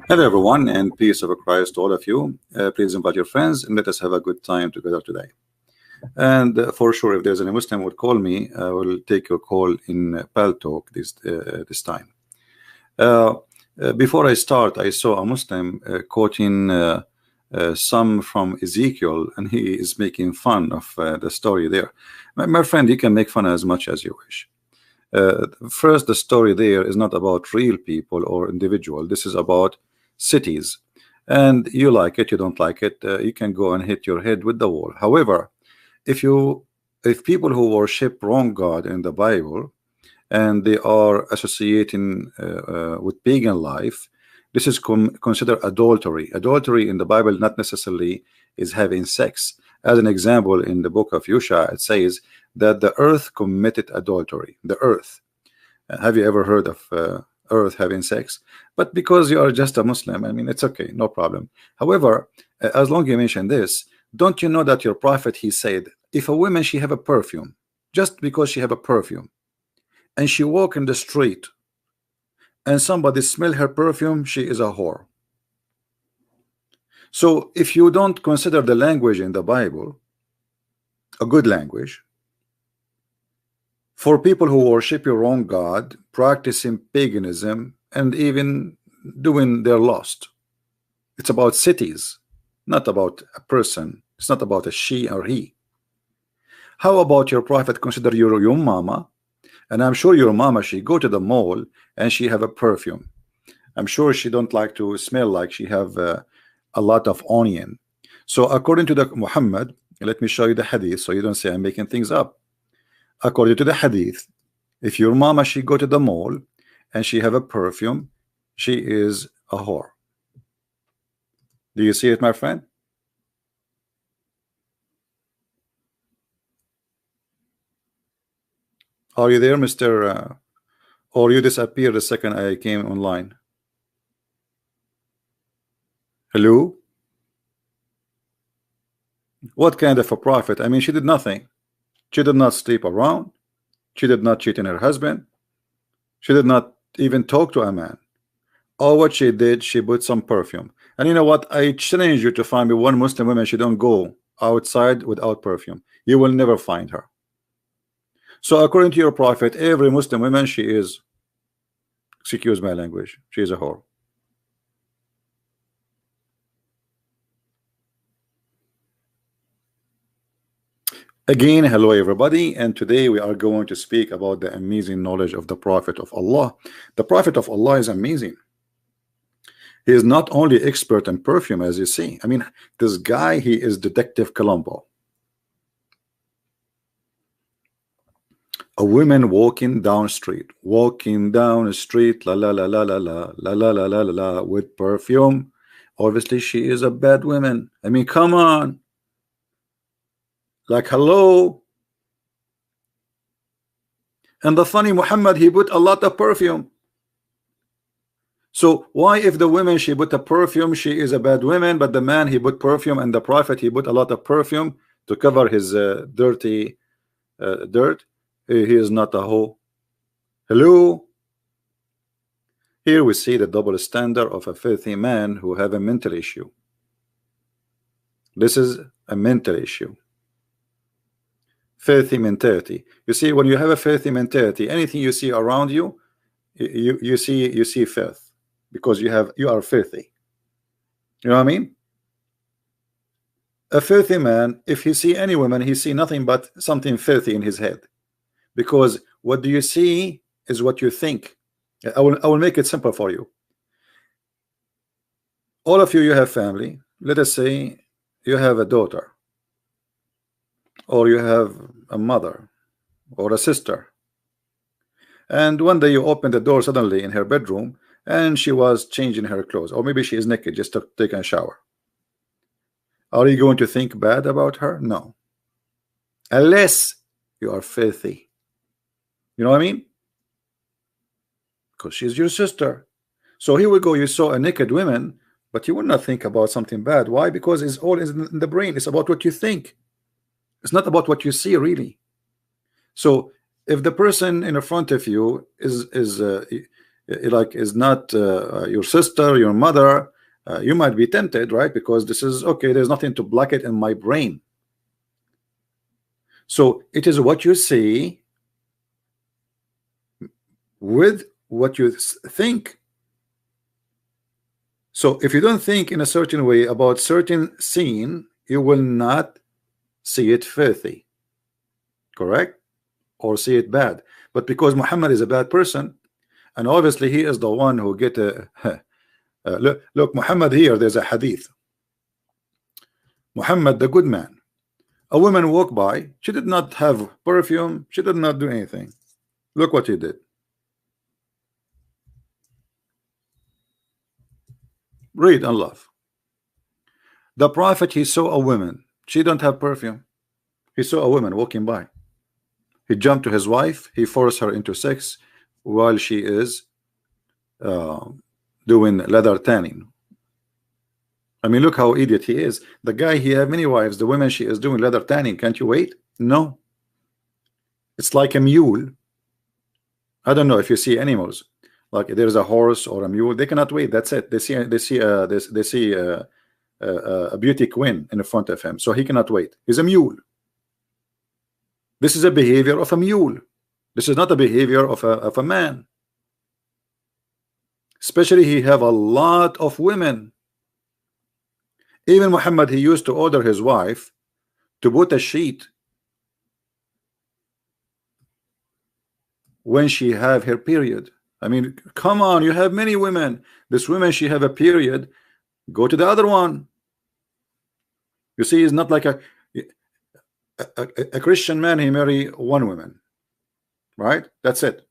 Hello, everyone, and peace of Christ to all of you. Please invite your friends and let us have a good time together today. And for sure, if there's any Muslim would call me, I will take your call in Pal Talk this time. Before I start, I saw a Muslim quoting some from Ezekiel, and he is making fun of the story there. My friend, you can make fun as much as you wish. First, the story there is not about real people or individual. This is about cities, and you like it, you don't like it, you can go and hit your head with the wall. However, if people who worship wrong God in the Bible and they are associating with pagan life, this is considered adultery. Adultery in the Bible not necessarily is having sex. As an example, in the book of Yusha, it says that the earth committed adultery. The earth. Have you ever heard of earth having sex? But because you are just a Muslim, I mean, it's okay, no problem. However, as long as you mention this, don't you know that your prophet, he said, if a woman, she have a perfume, just because she have a perfume, and she walk in the street and somebody smell her perfume, she is a whore. So if you don't consider the language in the Bible a good language for people who worship your wrong God, practicing paganism, and even doing their lust, it's about cities, not about a person. It's not about a she or he. How about your prophet consider your mama? And I'm sure your mama, she go to the mall and she have a perfume. I'm sure she don't like to smell like she have a lot of onion. So according to the Muhammad, let me show you the hadith so you don't say I'm making things up. According to the hadith, if your mama, she go to the mall and she have a perfume, she is a whore. Do you see it, my friend? Are you there, Mr. Or you disappeared the second I came online? Hello? What kind of a prophet? I mean, she did nothing. She did not sleep around. She did not cheat on her husband. She did not even talk to a man. All what she did, she put some perfume. And you know what? I challenge you to find me one Muslim woman, she don't go outside without perfume. You will never find her. So according to your prophet, every Muslim woman, she is, excuse my language, she is a whore. Again, hello everybody, and today we are going to speak about the amazing knowledge of the Prophet of Allah. The Prophet of Allah is amazing. He is not only expert in perfume, as you see. I mean, this guy, he is Detective Columbo. A woman walking down the street, la la la la la la la la la la la with perfume. Obviously, she is a bad woman. I mean, come on. Like, hello. And the funny Muhammad, he put a lot of perfume. So why, if the woman, she put a perfume, she is a bad woman, but the man, he put perfume, and the prophet, he put a lot of perfume to cover his dirty dirt? He is not a hoe. Hello. Here we see the double standard of a filthy man who have a mental issue. This is a mental issue. Filthy mentality. You see, when you have a filthy mentality, anything you see around you, you see filth, because you are filthy. You know what I mean? A filthy man, if he see any woman, he see nothing but something filthy in his head, because what do you see is what you think. I will make it simple for you. All of you, you have family. Let us say you have a daughter, or you have a mother or a sister, and one day you open the door suddenly in her bedroom and she was changing her clothes, or maybe she is naked, just to take a shower. Are you going to think bad about her? No, unless you are filthy. You know what I mean? Because she's your sister. So here we go, you saw a naked woman, but you will not think about something bad. Why? Because it's all in the brain. It's about what you think. It's not about what you see, really. So if the person in front of you is like is not your sister, your mother, you might be tempted, right? Because this is okay, there's nothing to block it in my brain. So it is what you see with what you think. So if you don't think in a certain way about certain scene, you will not see it filthy, correct, or see it bad. But because Muhammad is a bad person, and obviously he is the one who get a look, Muhammad here, there's a hadith. Muhammad, the good man, a woman walked by, she did not have perfume, she did not do anything. Look what he did. Read and love. The Prophet, he saw a woman, she don't have perfume. He saw a woman walking by. He jumped to his wife, he forced her into sex while she is doing leather tanning. I mean, look how idiot he is. The guy, he have many wives. The woman, she is doing leather tanning. Can't you wait? No. It's like a mule. I don't know if you see animals, like there's a horse or a mule, they cannot wait. That's it. They see a beauty queen in front of him, so he cannot wait. He's a mule. This is a behavior of a mule. This is not a behavior of a man. Especially he have a lot of women. Even Muhammad, he used to order his wife to put a sheet when she have her period. I mean, come on, you have many women. This woman, she have a period, go to the other one. You see, it's not like a Christian man, he marry one woman, right? That's it.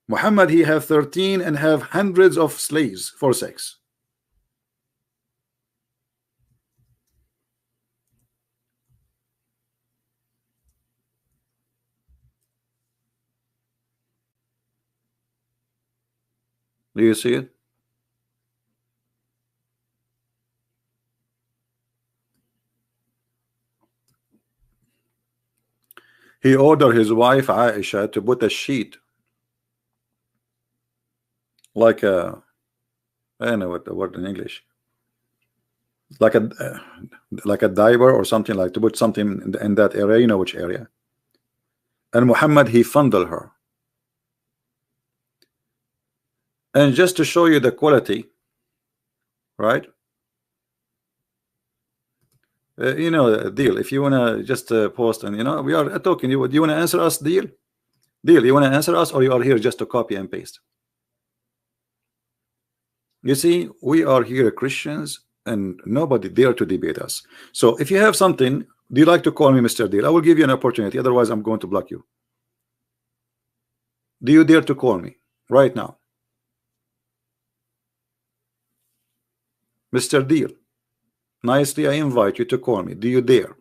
Muhammad, he have 13 and have hundreds of slaves for sex. Do you see it? He ordered his wife Aisha to put a sheet, like a, I don't know what the word in English, like a diaper or something, like to put something in that area, you know which area. And Muhammad, he fondled her. And just to show you the quality, right? You know, Deal, if you want to just post, and you know, we are talking, do you want to answer us, Deal? Deal, you want to answer us, or you are here just to copy and paste? You see, we are here Christians and nobody dare to debate us. So if you have something, do you like to call me Mr. Deal? I will give you an opportunity, otherwise I'm going to block you. Do you dare to call me right now? Mr. Deal, nicely I invite you to call me. Do you dare?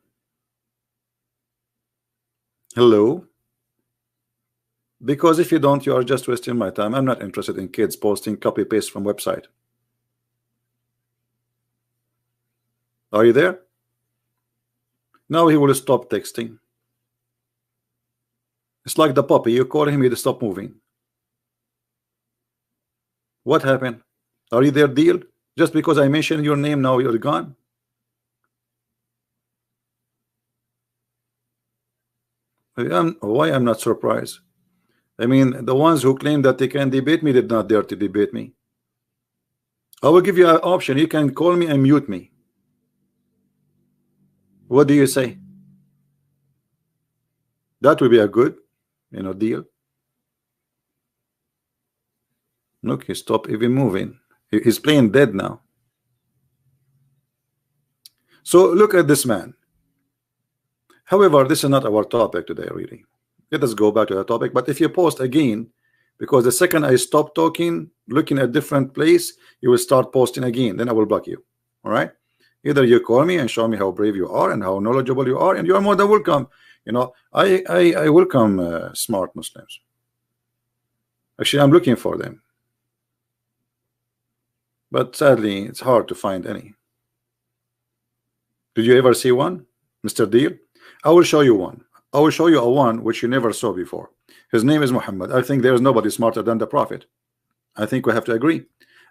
Hello? Because if you don't, you are just wasting my time. I'm not interested in kids posting copy paste from website. Are you there? Now he will stop texting. It's like the puppy, you call him, he'll stop moving. What happened? Are you there, Deal? Just because I mentioned your name, now you're gone? Why I'm not surprised? I mean, the ones who claim that they can debate me did not dare to debate me. I will give you an option. You can call me and mute me. What do you say? That would be a good, you know, deal. Look, he stopped even moving. He's playing dead now. So look at this man. However, this is not our topic today, really. Let us go back to the topic. But if you post again, because the second I stop talking, looking at different place, you will start posting again. Then I will block you. All right? Either you call me and show me how brave you are and how knowledgeable you are, and you are more than welcome. You know, I welcome smart Muslims. Actually, I'm looking for them, but sadly, it's hard to find any. Did you ever see one, Mr. Deal? I will show you one. I will show you a one which you never saw before. His name is Muhammad. I think there is nobody smarter than the Prophet. I think we have to agree.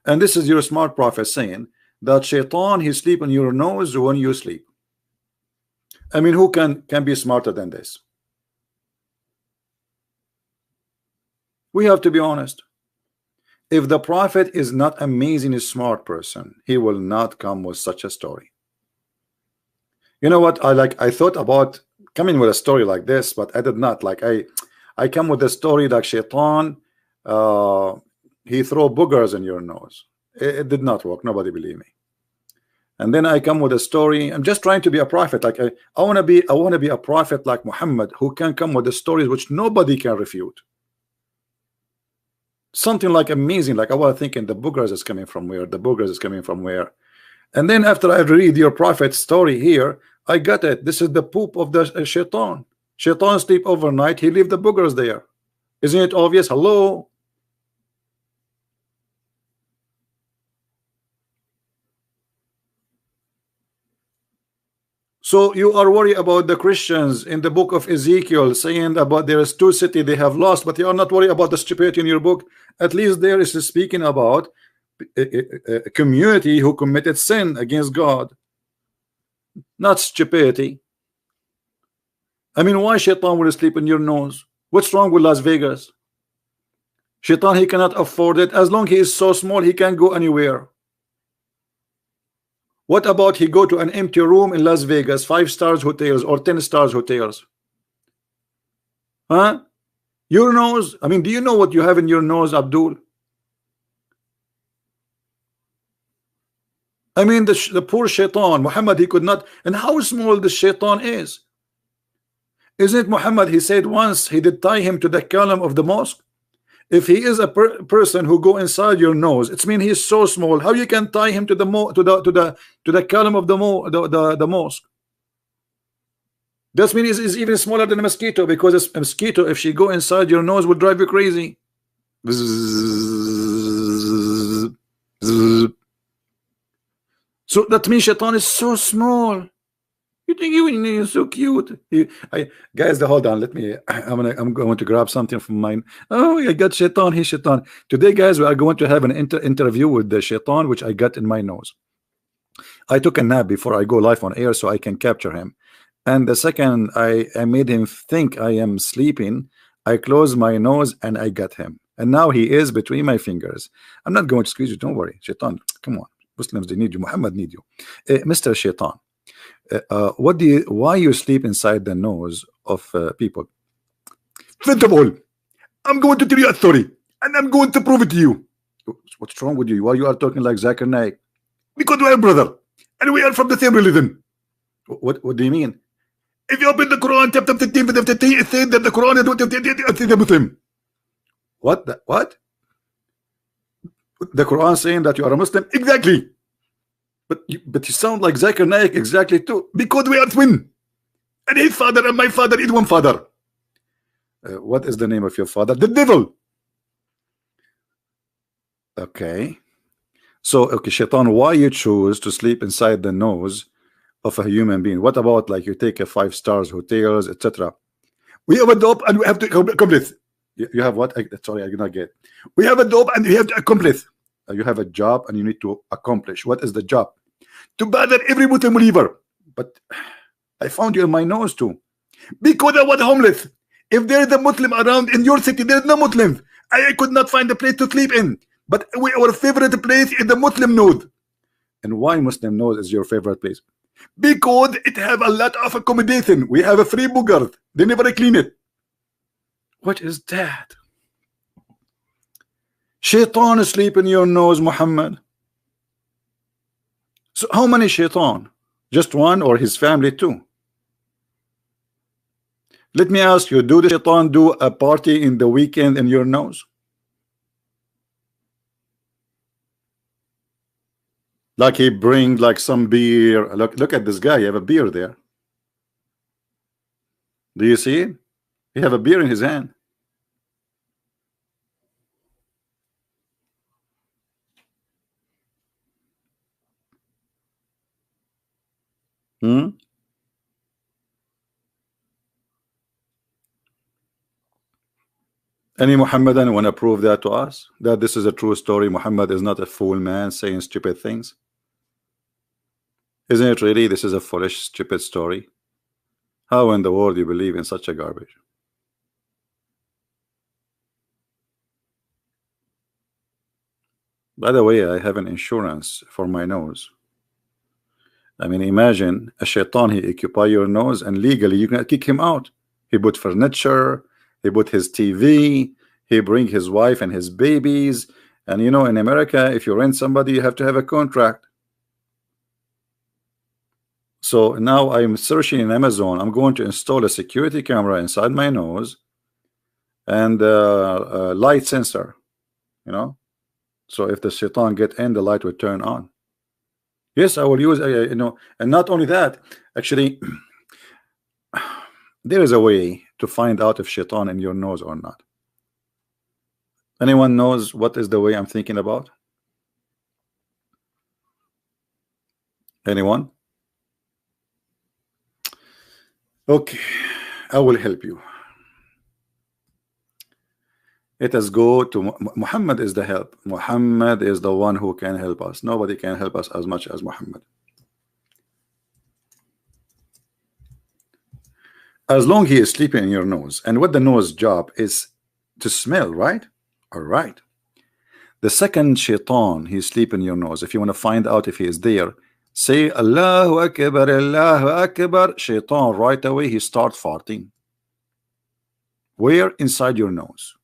And this is your smart prophet saying that shaitan, he sleep on your nose when you sleep. I mean, who can be smarter than this? We have to be honest. If the prophet is not amazing smart person, he will not come with such a story. You know what? I thought about coming with a story like this, but I did not. Like I come with a story like shaitan, he throw boogers in your nose. It did not work. Nobody believe me. And then I come with a story. I'm just trying to be a prophet. Like I want to be a prophet like Muhammad, who can come with the stories which nobody can refute. Something like amazing. Like I was thinking, the boogers is coming from where? The boogers is coming from where? And then after I read your prophet's story here, I got it. This is the poop of the shaitan. Shaitan sleep overnight. He leave the boogers there. Isn't it obvious? Hello. So you are worried about the Christians in the book of Ezekiel saying about there is 2 cities they have lost, but you are not worried about the stupidity in your book. At least there is speaking about a community who committed sin against God, not stupidity. I mean, why shaitan will sleep in your nose? What's wrong with Las Vegas? Shaitan, he cannot afford it. As long as he is so small, he can't go anywhere. What about he go to an empty room in Las Vegas, 5 stars hotels or 10 stars hotels? Huh? Your nose? I mean, do you know what you have in your nose, Abdul? I mean, the poor shaitan, Muhammad, he could not. And how small the shaitan is. Isn't it Muhammad? He said once he did tie him to the column of the mosque. If he is a person who go inside your nose, it's mean he is so small. How you can tie him to the column of the mosque? That means is even smaller than a mosquito, because a mosquito, if she go inside your nose, will drive you crazy. So that means shaitan is so small. You think you're so cute. Guys, hold on. Let me. I'm going to grab something from mine. Oh, I got shaitan. He's shaitan. Today, guys, we are going to have an interview with the shaitan, which I got in my nose. I took a nap before I go live on air so I can capture him. And the second I made him think I am sleeping, I closed my nose and I got him. And now he is between my fingers. I'm not going to squeeze you. Don't worry, shaitan. Come on, Muslims, they need you. Muhammad need you, Mr. Shaitan. Why you sleep inside the nose of people? First of all, I'm going to tell you a story, and I'm going to prove it to you. What's wrong with you? Why you are talking like Zakir Naik? Because we are brother, and we are from the same religion. What do you mean? If you open the Quran, chapter 15, it says that the Quran is the Muslim. What? What? The Quran saying that you are a Muslim? Exactly. But you sound like Zakir Naik exactly too, because we are twin, and his father and my father is one father. What is the name of your father? The devil. Okay. So, okay, shaitan, why you choose to sleep inside the nose of a human being? What about like you take a 5 stars hotels, etc.? We have a dope and we have to accomplish. You have what? Sorry, I did not get. We have a dope and you have to accomplish. You have a job and you need to accomplish. What is the job? To bother every Muslim believer. But I found you in my nose too, because I was homeless. If there is a Muslim around in your city, there is no Muslims. I could not find a place to sleep in. But our favorite place is the Muslim node. And why Muslim node is your favorite place? Because it have a lot of accommodation. We have a free booger. They never clean it. What is that? Shaitan sleep in your nose, Muhammad. So how many shaitan? Just one, or his family too? Let me ask you, do the shaitan do a party in the weekend in your nose? Like he bring like some beer. Look at this guy. You have a beer there. Do you see it? He have a beer in his hand. Hmm? Any Muhammadan want to prove that to us, that this is a true story? Muhammad is not a fool man saying stupid things. Isn't it really? This is a foolish, stupid story. How in the world you believe in such a garbage? By the way, I have an insurance for my nose. I mean, imagine a shaitan, he occupy your nose, and legally you can kick him out. He put furniture, he put his TV, he bring his wife and his babies. And you know, in America, if you rent somebody, you have to have a contract. So now I'm searching in Amazon. I'm going to install a security camera inside my nose and a light sensor, you know. So if the shaitan get in, the light will turn on. Yes, I will use, you know, and not only that, actually, there is a way to find out if shaitan in your nose or not. Anyone knows what is the way I'm thinking about? Anyone? Okay, I will help you. Let us go to Muhammad is the help. Muhammad is the one who can help us. Nobody can help us as much as Muhammad. As long he is sleeping in your nose, and what the nose job is to smell, right? All right. The second shaitan he sleep in your nose, if you want to find out if he is there, say Allahu Akbar, Allahu Akbar. Shaitan right away he start farting. Where? Inside your nose.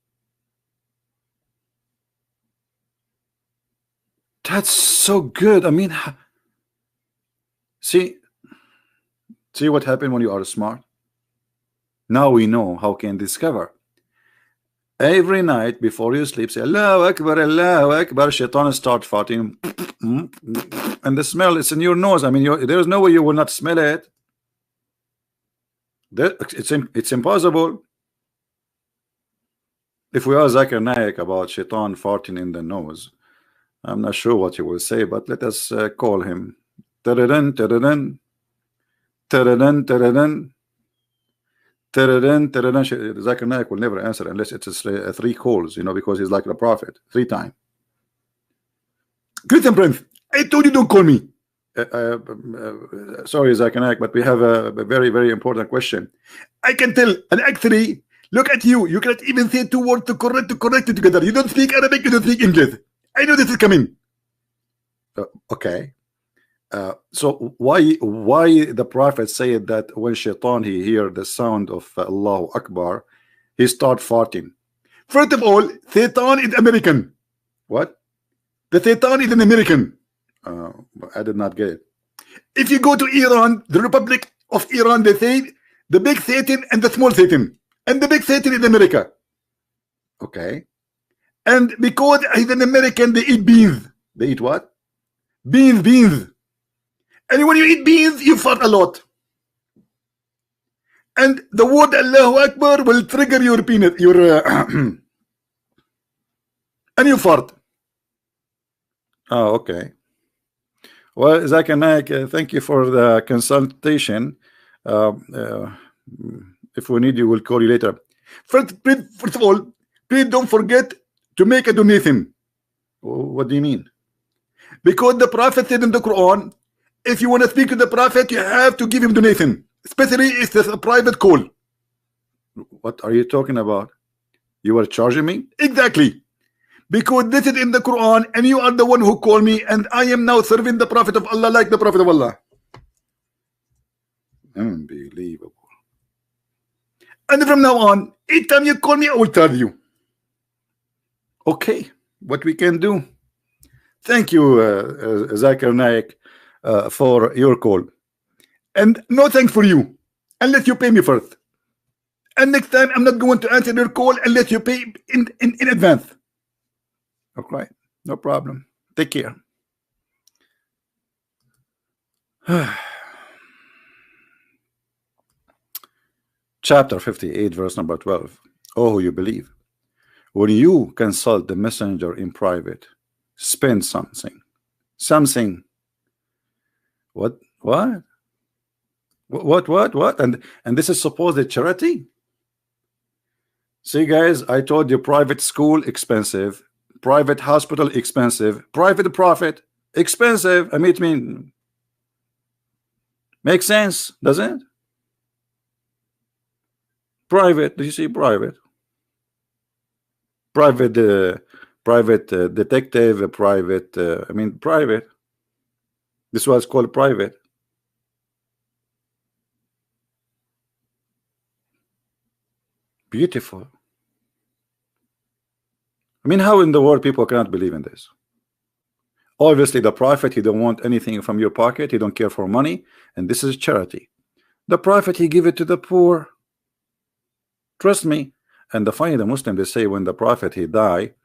That's so good. I mean, see what happened when you are smart. Now we know how can discover. Every night before you sleep, say Allahu Akbar, Allahu Akbar. Shaitan start farting, and the smell is in your nose. I mean, there is no way you will not smell it. It's impossible. If we ask Zakir Naik about shaitan farting in the nose, I'm not sure what he will say, but let us call him. Taradan, taradan, taradan, taradan, taradan, taradan. Zakir Naik will never answer unless it's 3 calls, you know, because he's like the prophet 3 times. Christian Prince, I told you don't call me. Sorry, Zakir Naik, but we have a very, very important question. I can tell, and actually, look at you. You cannot even say 2 words to correct it together. You don't speak Arabic, you don't speak English. I know this is coming. Okay. So why the prophet said that when shaitan he hear the sound of Allahu Akbar, he start farting? First of all, Satan is American. What? The Satan is an American. I did not get it. If you go to Iran, the Republic of Iran, they say the big Satan and the small Satan, and the big Satan is America. Okay. And because he's an American, they eat beans. They eat what? Beans. And when you eat beans, you fart a lot. And the word Allahu Akbar will trigger your penis, and you fart. Oh, okay. Well, Zakir Naik, thank you for the consultation. If we need you, we'll call you later. First of all, please don't forget to make a donation. What do you mean? Because the Prophet said in the Quran, if you want to speak to the Prophet, you have to give him donation, especially if it's a private call. What are you talking about? You are charging me? Exactly. Because this is in the Quran, and you are the one who called me, and I am now serving the Prophet of Allah like the Prophet of Allah. Unbelievable. And from now on, each time you call me, I will tell you. Okay, what we can do. Thank you, Zakir Naik, for your call. And no thanks for you, unless you pay me first. And next time, I'm not going to answer your call unless you pay in advance. Okay, no problem. Take care. Chapter 58, verse number 12. Oh, you believe. When you consult the messenger in private, spend something. What? And this is supposed charity? See, guys, I told you private school expensive, private hospital expensive, private prophet expensive. I mean, makes sense, doesn't it? Private. Do you see private? Private, private detective, private. I mean, private. This was called private. Beautiful. I mean, how in the world people cannot believe in this? Obviously, the prophet, he don't want anything from your pocket. He don't care for money, and this is charity. The prophet, he give it to the poor. Trust me. And the funny, the Muslim, they say when the prophet he die,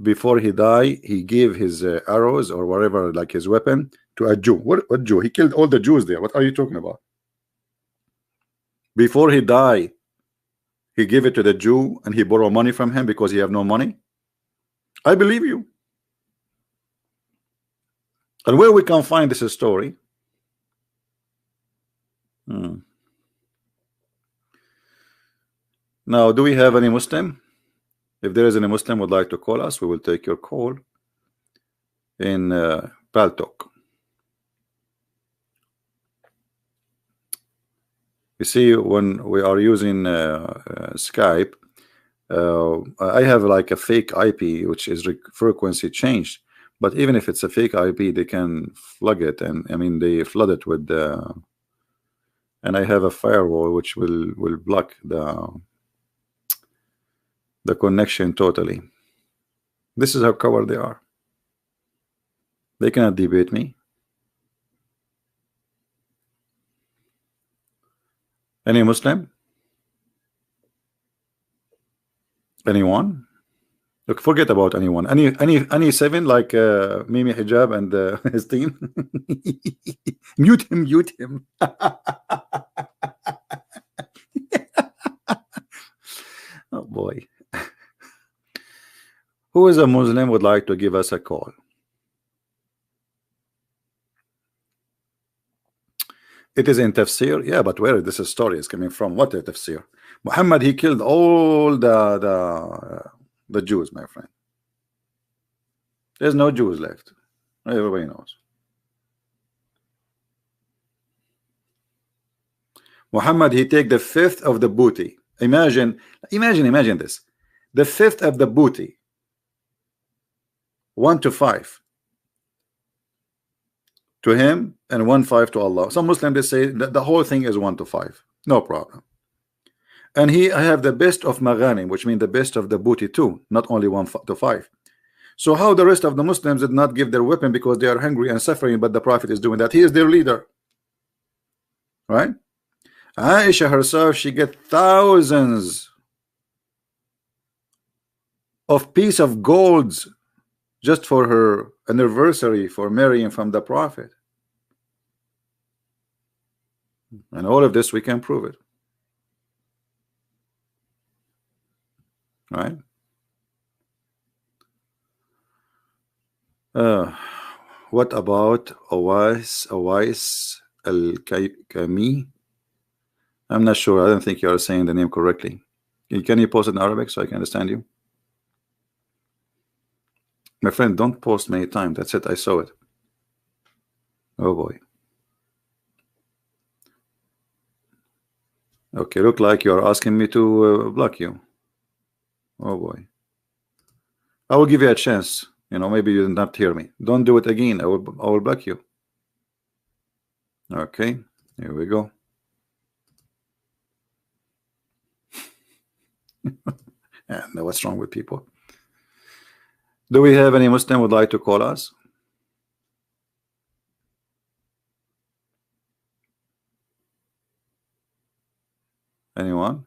before he die, he gave his arrows or whatever, like his weapon, to a Jew. What Jew? He killed all the Jews there. What are you talking about? Before he die, he gave it to the Jew and he borrowed money from him because he have no money. I believe you. And where we can find this story? Now, do we have any Muslim? If there is any Muslim would like to call us, we will take your call in Paltalk. You see, when we are using Skype, I have like a fake IP, which is frequency changed. But even if it's a fake IP, they can flood it, and I mean they flood it with and I have a firewall which will block the connection totally. This is how covered they are. They cannot debate me. Any Muslim? Anyone? Look, forget about anyone. Any seven like Mimi Hijab and his team. Mute him. Oh boy. Who is a Muslim would like to give us a call? It is in tafsir, yeah, but where this story is coming from? What tafsir? Muhammad, he killed all the Jews, my friend. There's no Jews left. Everybody knows. Muhammad, he take the fifth of the booty. Imagine this. The fifth of the booty. 1 to 5 to him and 1/5 to Allah. Some Muslims they say that the whole thing is 1 to 5. No problem. And I have the best of Maghanim, which means the best of the booty too, not only 1 to 5. So how the rest of the Muslims did not give their weapon because they are hungry and suffering, but the Prophet is doing that? He is their leader, right? Aisha herself, she get thousands of piece of golds just for her anniversary for marrying from the Prophet. And all of this we can prove it, right? What about Awais Al-Kami? I'm not sure. I don't think you are saying the name correctly. Can you post it in Arabic so I can understand you? My friend, don't post many times. That's it. I saw it. Oh boy. Okay, look like you are asking me to block you. Oh boy. I will give you a chance. You know, maybe you did not hear me. Don't do it again. I will block you. Okay, here we go. And what's wrong with people? Do we have any Muslim would like to call us? Anyone?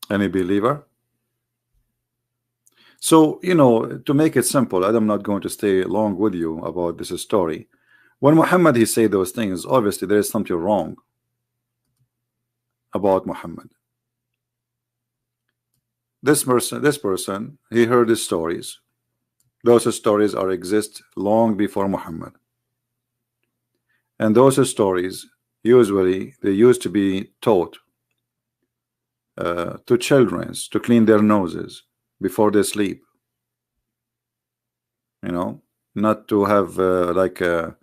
Any believer? So, you know, to make it simple, I'm not going to stay long with you about this story. When Muhammad he say those things, obviously there is something wrong about Muhammad. this person, he heard the stories. Those stories are exist long before Muhammad, and those stories usually they used to be taught to children to clean their noses before they sleep. You know, not to have you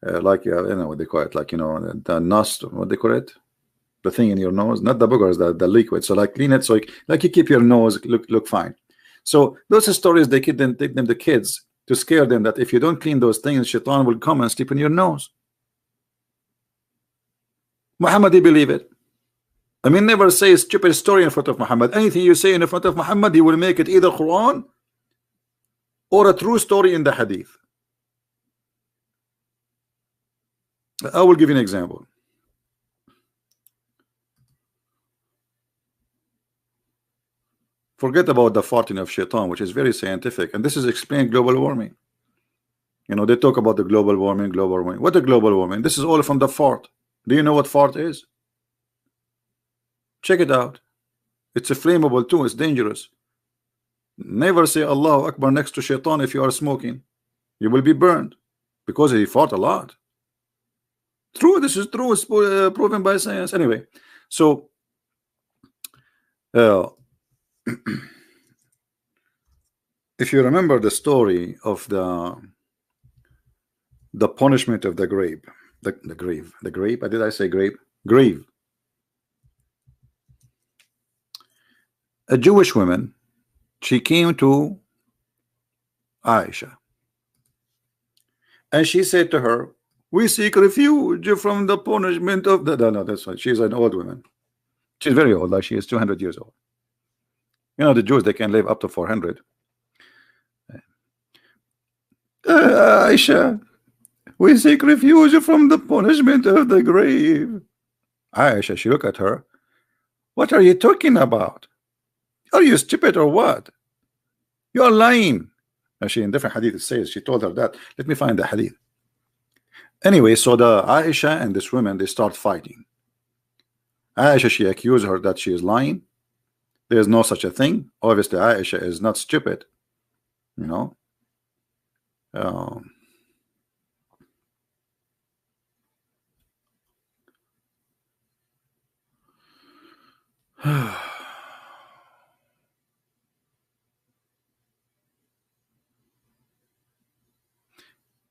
know what they call it, like, you know, the nust, what they call it, the thing in your nose, not the boogers, the liquid. So like clean it, so like you keep your nose look fine. So those stories they take them the kids to scare them that if you don't clean those things, Shaitan will come and sleep in your nose. Muhammad, he believe it. I mean, never say a stupid story in front of Muhammad. Anything you say in front of Muhammad, he will make it either Quran or a true story in the Hadith. I will give you an example. Forget about the farting of Shaitan, which is very scientific, and this is explained global warming. You know, they talk about the global warming. What is global warming? This is all from the fart. Do you know what fart is? Check it out. It's a flammable too. It's dangerous. Never say Allahu Akbar next to Shaitan if you are smoking. You will be burned because he fought a lot. True, this is true. It's proven by science. Anyway, so if you remember the story of the punishment of the grave, the grave. Did I say grave? Grave. A Jewish woman, she came to Aisha and she said to her, we seek refuge from the punishment of the... No, that's right. She's an old woman. She's very old, like she is 200 years old. You know, the Jews, they can live up to 400. Aisha, we seek refuge from the punishment of the grave. Aisha, she looked at her. What are you talking about? Are you stupid or what? You are lying. She, in different hadith, it says she told her that. Let me find the hadith. Anyway, so the Aisha and this woman, they start fighting. Aisha, she accused her that she is lying. There is no such a thing. Obviously, Aisha is not stupid. You know.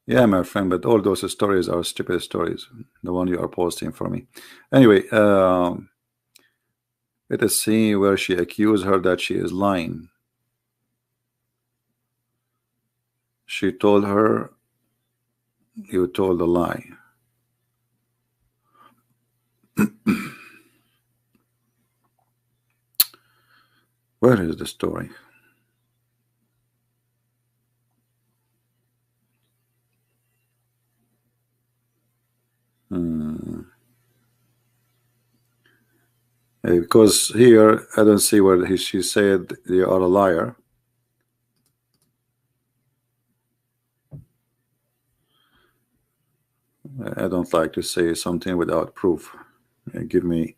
Yeah, my friend, but all those stories are stupid stories. The one you are posting for me. Anyway, let us see where she accused her that she is lying. She told her, you told a lie. Where is the story? Because here I don't see where she said you are a liar. I don't like to say something without proof. Give me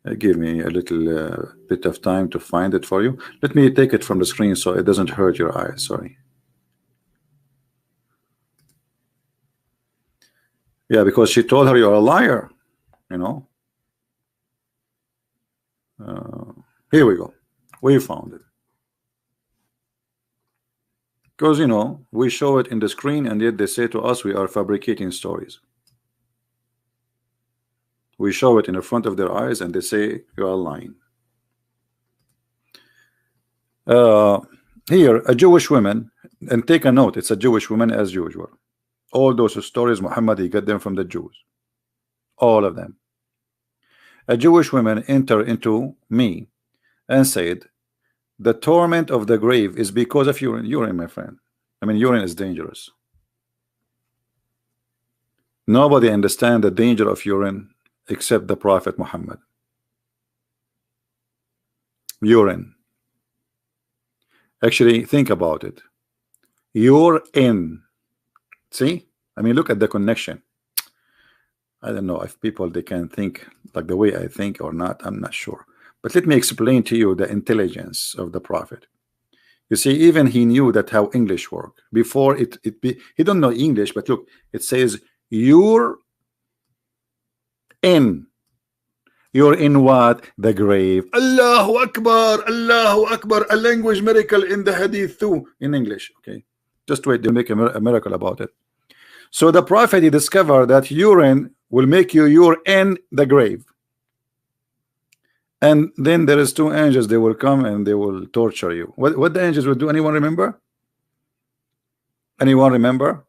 a little bit of time to find it for you. Let me take it from the screen so it doesn't hurt your eyes. Sorry. Yeah, because she told her you're a liar, you know. Here we go. We found it. Because, you know, we show it in the screen and yet they say to us we are fabricating stories. We show it in the front of their eyes and they say you are lying. Here, a Jewish woman, and take a note, it's a Jewish woman as usual. All those stories, Muhammad, he got them from the Jews. All of them. A Jewish woman entered into me and said, the torment of the grave is because of urine. Urine, my friend. I mean, urine is dangerous. Nobody understands the danger of urine except the Prophet Muhammad. Urine. Actually, think about it. You're in. See? I mean, look at the connection. I don't know if people, they can think like the way I think or not. I'm not sure. But let me explain to you the intelligence of the Prophet. You see, even he knew that how English work before he don't know English, but look, it says you're in what? The grave. Allahu Akbar, Allahu Akbar, a language miracle in the hadith too, in English. Okay, just wait, they make a miracle about it. So the Prophet, he discovered that urine will make you're in the grave. And then there is two angels, they will come and they will torture you. What the angels will do? Anyone remember? Anyone remember?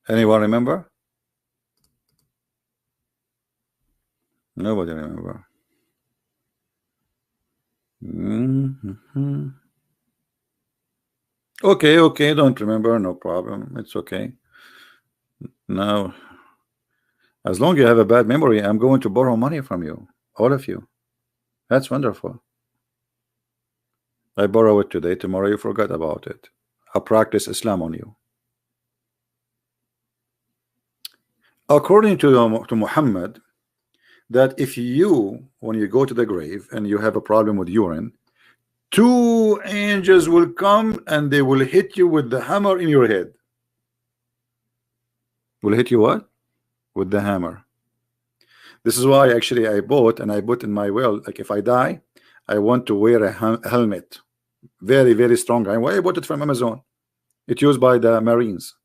Anyone remember? Nobody remember. Okay, don't remember, no problem, it's okay. Now, as long as you have a bad memory, I'm going to borrow money from you, all of you. That's wonderful. I borrow it today, tomorrow you forgot about it. I'll practice Islam on you. According to Muhammad, that if you, when you go to the grave and you have a problem with urine, two angels will come and they will hit you with the hammer in your head. Will hit you what? With the hammer. This is why actually I bought in my will, like if I die, I want to wear a helmet, very, very strong. I bought it from Amazon. It's used by the Marines.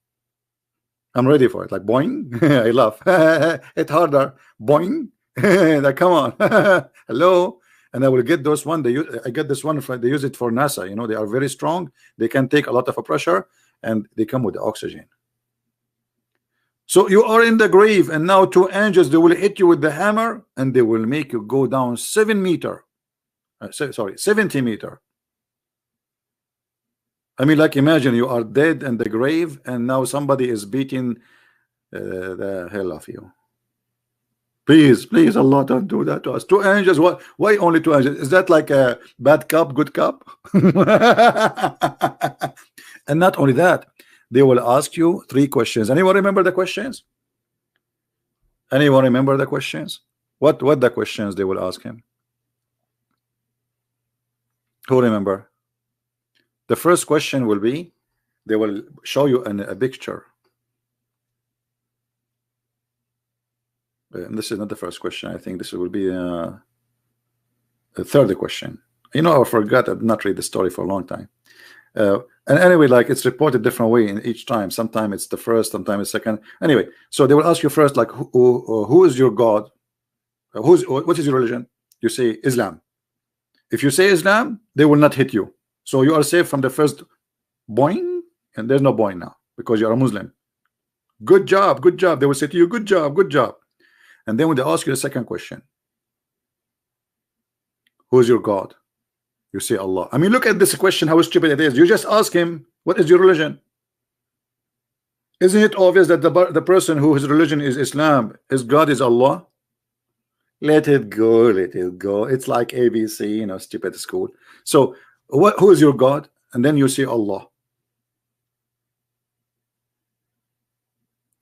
I'm ready for it. Like boing. I laugh. It's harder. Boing. Like, come on. Hello. And I will get those one. I get this one. They use it for NASA. You know, they are very strong. They can take a lot of pressure, and they come with the oxygen. So you are in the grave, and now two angels, they will hit you with the hammer, and they will make you go down 7 meters. Sorry, 70 meters. I mean, like, imagine you are dead in the grave, and now somebody is beating the hell of you. Please, please, Allah, don't do that to us. Two angels. What? Why only two angels? Is that like a bad cop, good cop? And not only that, they will ask you 3 questions. Anyone remember the questions? Anyone remember the questions? What the questions they will ask him? Who remember? The first question will be, they will show you a picture. And this is not the first question. I think this will be the third question. You know, I forgot. I've not read the story for a long time. And anyway, like, it's reported different way in each time. Sometimes it's the first, sometimes it's second. Anyway, so they will ask you first, like, who is your God? What is your religion? You say Islam. If you say Islam, they will not hit you. So you are safe from the first boing, and there's no boing now because you are a Muslim. Good job, good job. They will say to you, good job, good job. And then when they ask you the second question, who is your God? You say Allah. I mean, look at this question, how stupid it is. You just ask him, what is your religion? Isn't it obvious that the person whose religion is Islam, his God is Allah? Let it go, let it go. It's like ABC, you know, stupid school. So who is your God? And then you say Allah.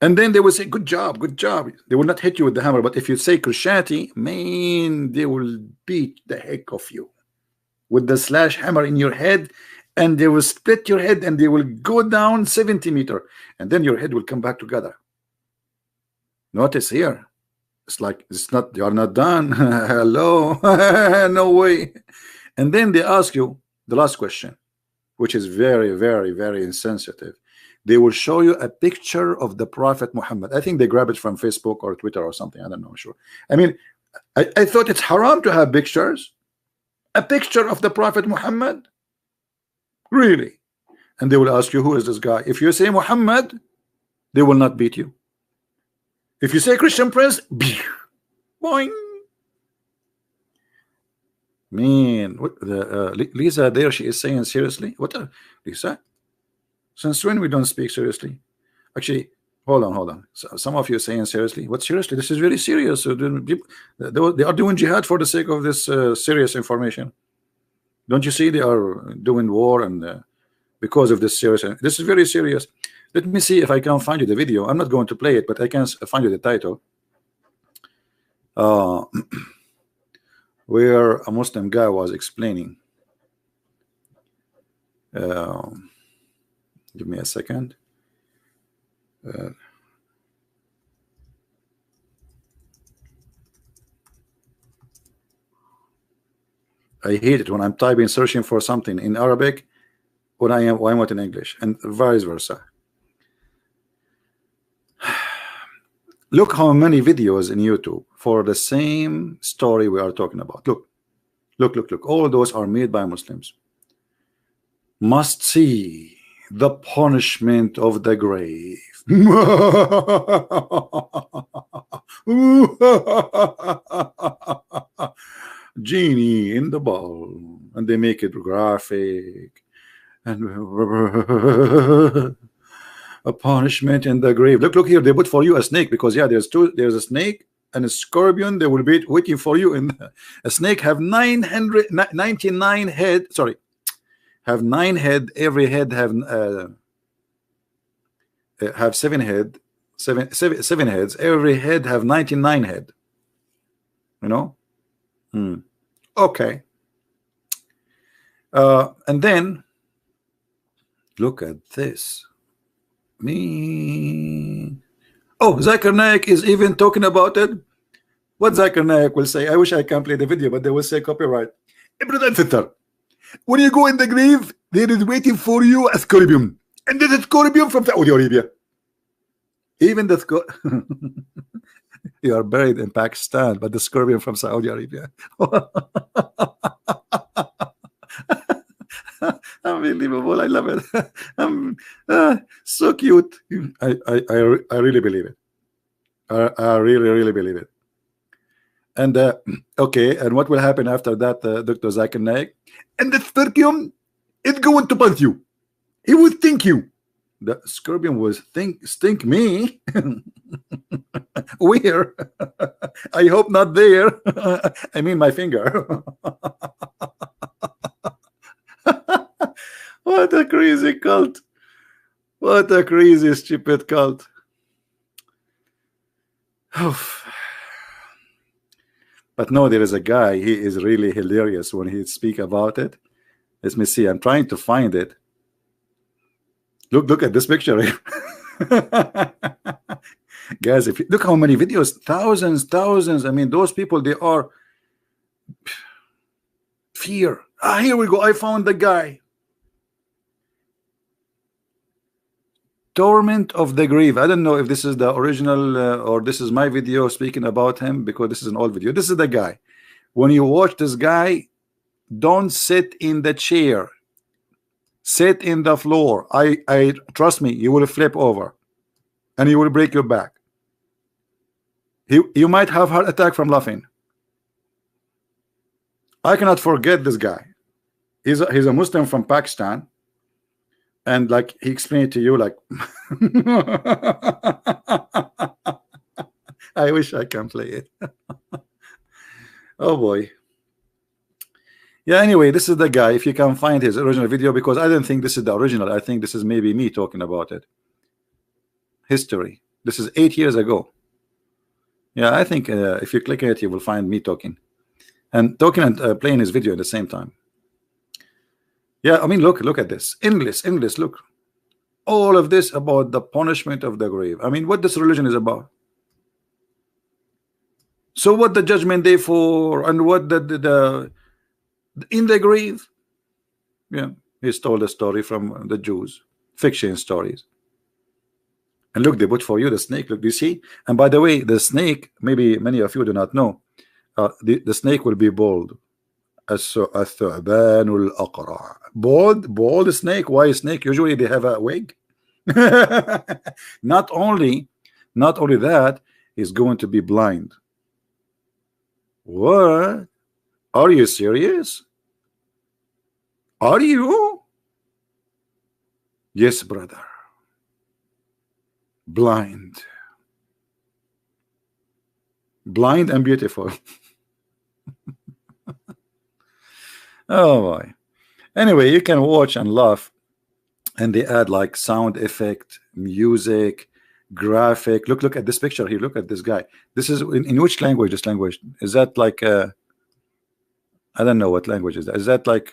And then they will say, good job, good job. They will not hit you with the hammer. But if you say Christianity, man, they will beat the heck of you with the slash hammer in your head, and they will split your head, and they will go down 70 meters, and then your head will come back together. Notice here, it's like, it's not, you are not done. Hello. No way. And then they ask you the last question, which is very, very, very insensitive. They will show you a picture of the Prophet Muhammad. I think they grab it from Facebook or Twitter or something. I don't know, sure. I mean, I thought it's haram to have pictures. A picture of the Prophet Muhammad? Really? And they will ask you, who is this guy? If you say Muhammad, they will not beat you. If you say Christian Prince, boing. Man, what Lisa there, she is saying seriously? What Lisa? Since when we don't speak seriously? Actually, hold on. So, some of you are saying seriously. What seriously? This is very serious. So they are doing jihad for the sake of this serious information. Don't you see they are doing war, and because of this serious, this is very serious. Let me see if I can find you the video. I'm not going to play it, but I can find you the title. Where a Muslim guy was explaining. Give me a second. I hate it when I'm typing, searching for something in Arabic when I want in English, and vice versa. Look how many videos in YouTube for the same story we are talking about. Look. All those are made by Muslims. Must see the punishment of the grave. Genie in the ball, and they make it graphic, and a punishment in the grave. Look here, they put for you a snake, because yeah, there's a snake and a scorpion. They will be waiting for you. In a snake have 999 head. Sorry, have 9 head. Every head have 7 head. Seven heads. Every head have 99 head. You know. Okay. And then look at this. Oh, Zakir Naik is even talking about it. What Zakir Naik will say, I wish I can play the video, but they will say copyright. When you go in the grave, there is waiting for you a scorpion, and this is scorpion from Saudi Arabia. Even the you are buried in Pakistan, but the scorpion from Saudi Arabia. Unbelievable. I love it. So cute. I really believe it. I really believe it. And okay, and what will happen after that, Dr. Zakir Naik? And the scorpion is going to punch you. He will stink you. The scorpion will stink me. Where? I hope not there. I mean my finger. What a crazy cult. What a crazy stupid cult. But no, there is a guy, he is really hilarious when he speak about it. Let me see, I'm trying to find it. Look at this picture here. Guys, if you look how many videos, thousands. I mean, those people, they are fear. Here we go. I found the guy. Torment of the grave. I don't know if this is the original or this is my video speaking about him, because this is an old video. This is the guy. When you watch this guy, don't sit in the chair. Sit in the floor. I trust me, you will flip over and you will break your back. You might have heart attack from laughing. I cannot forget this guy. He's a Muslim from Pakistan, and like he explained to you, like I wish I can play it. Oh boy. Yeah, anyway, this is the guy. If you can find his original video, because I don't think this is the original. I think this is maybe me talking about it. History. This is 8 years ago. Yeah, I think if you click it, you will find me talking and playing his video at the same time. Yeah, I mean, look at this. Endless. Look, all of this about the punishment of the grave. I mean, what this religion is about. So what the judgment day for, and what the in the grave. Yeah, he's told a story from the Jews, fiction stories. And look, they put for you the snake. Look, do you see? And by the way, the snake, maybe many of you do not know, the snake will be bald. Bald snake. Why snake? Usually they have a wig. Not only that, he's going to be blind. What? Are you serious? Are you? Yes, brother. Blind and beautiful. Oh boy. Anyway, you can watch and laugh, and they add like sound effect, music, graphic. Look at this picture here. Look at this guy. This is in which language? This language is that like I don't know what language is that. Is that like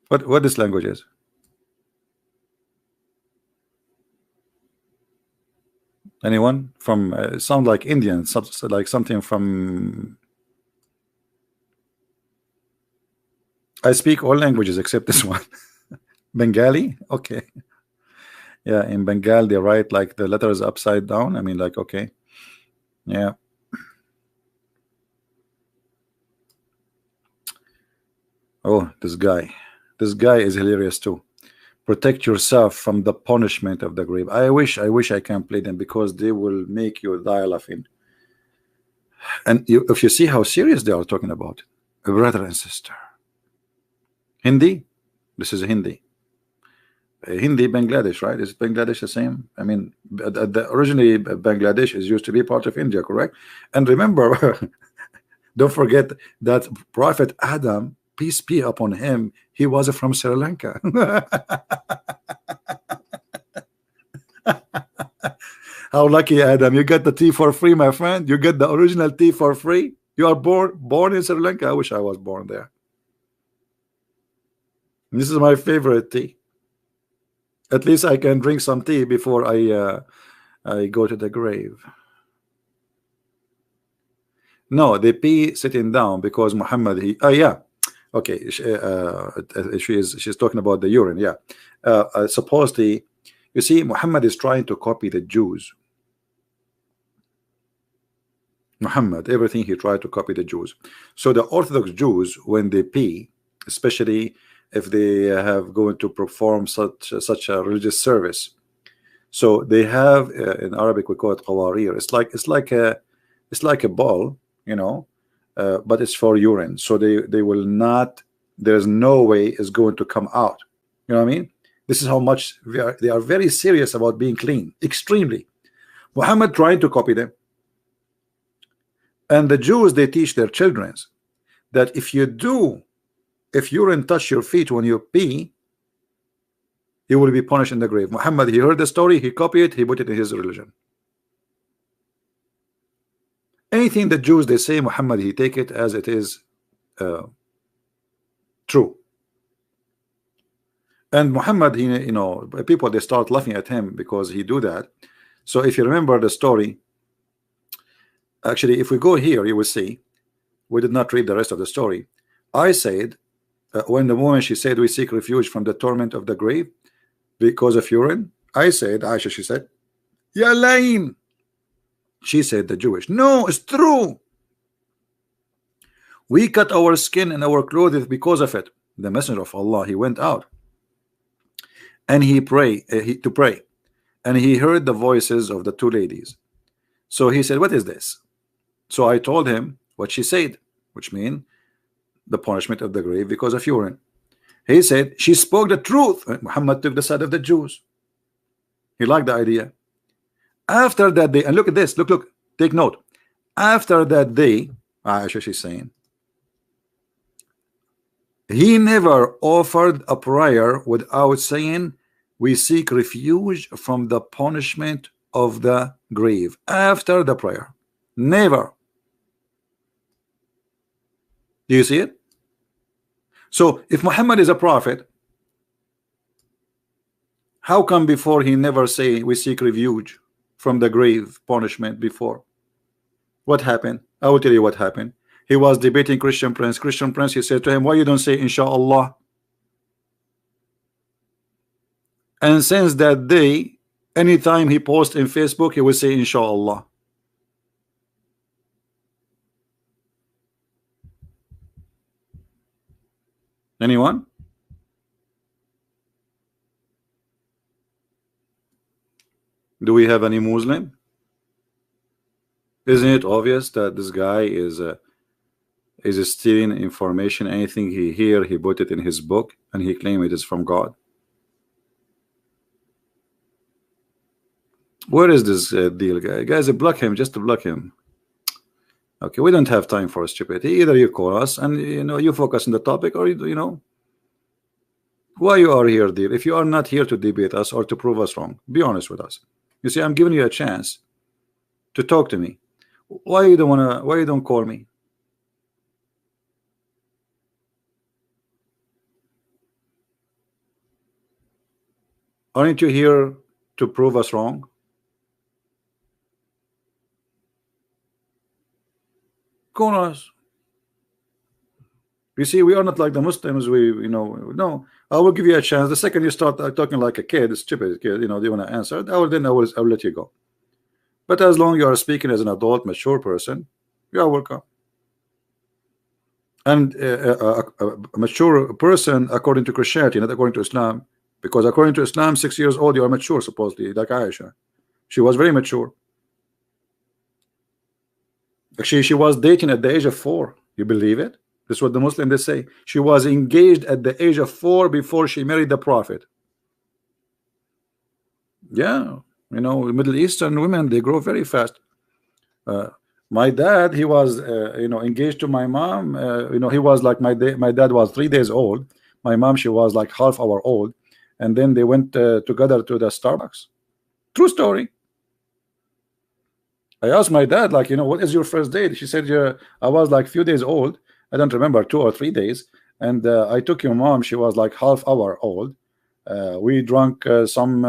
what this language is? Anyone from sound like Indian, like something from. I speak all languages except this one. Bengali. Okay. Yeah, in Bengal they write like the letters upside down. I mean, like, okay. Yeah. Oh, this guy is hilarious too. Protect yourself from the punishment of the grave. I wish I can play them, because they will make you die laughing. And if you see how serious they are talking about it, brother and sister. Hindi, this is Hindi. Hindi, Bangladesh, right? Is Bangladesh the same? I mean, originally Bangladesh is used to be part of India, correct? And remember, don't forget that Prophet Adam, peace be upon him, he was from Sri Lanka. How lucky, Adam! You get the tea for free, my friend. You get the original tea for free. You are born in Sri Lanka. I wish I was born there. This is my favorite tea. At least I can drink some tea before I go to the grave. No, they pee sitting down, because Muhammad, yeah, okay, she's talking about the urine. Yeah, supposedly, you see, Muhammad is trying to copy the Jews. Muhammad, everything he tried to copy the Jews. So the Orthodox Jews, when they pee, especially if they have going to perform such a religious service, so they have in Arabic we call it qawarir. It's like a ball, you know, but it's for urine. So they will not. There's no way it's going to come out. You know what I mean? This is how much they are very serious about being clean, extremely. Muhammad trying to copy them. And the Jews, they teach their children that if urine touch your feet when you pee, you will be punished in the grave. Muhammad, he heard the story, he copied it, he put it in his religion. Anything the Jews they say, Muhammad, he take it as it is true. And Muhammad, he, you know, people, they start laughing at him because he do that. So if you remember the story, actually, if we go here, you will see we did not read the rest of the story. I said, when the woman, she said, we seek refuge from the torment of the grave because of urine. I said, Aisha, she said, you're lying. She said, the Jewish. No, it's true. We cut our skin and our clothes because of it. The messenger of Allah, he went out and he prayed to pray, and he heard the voices of the two ladies. So he said, what is this? So I told him what she said, which means the punishment of the grave because of urine. He said, she spoke the truth. Muhammad took the side of the Jews. He liked the idea. After that day, and look at this, look, take note. After that day, Aisha, she's saying, he never offered a prayer without saying, we seek refuge from the punishment of the grave. After the prayer, never. Do you see it? So if Muhammad is a prophet, how come before he never say we seek refuge from the grave punishment before? What happened? I will tell you what happened. He was debating Christian Prince. Christian Prince, he said to him, why you don't say inshallah? And since that day, anytime he posts in Facebook, he will say inshallah. Anyone? Do we have any Muslim? Isn't it obvious that this guy is stealing information? Anything he hear, he put it in his book, and he claims it is from God. Where is this deal, guy? Guys, block him, just to block him. Okay, we don't have time for stupidity. Either you call us and you focus on the topic, or why you are here, dear. If you are not here to debate us or to prove us wrong, be honest with us. You see, I'm giving you a chance to talk to me. Why you don't wanna? Why you don't call me? Aren't you here to prove us wrong? Call us. You see, we are not like the Muslims. No. I will give you a chance. The second you start talking like a kid, a stupid kid, do you want to answer? I'll let you go. But as long as you are speaking as an adult, mature person, you are welcome. And a mature person according to Christianity, not according to Islam, because according to Islam, 6 years old you are mature, supposedly, like Aisha. She was very mature. Actually, she was dating at the age of 4. You believe it? This is what the Muslims they say. She was engaged at the age of 4 before she married the Prophet. Yeah, Middle Eastern women, they grow very fast. My dad, he was engaged to my mom. He was like my dad was 3 days old. My mom, she was like half hour old, and then they went together to the Starbucks. True story. I asked my dad, like, what is your first date? She said, yeah, I was like few days old. I don't remember, 2 or 3 days. And I took your mom. She was like half hour old. We drank some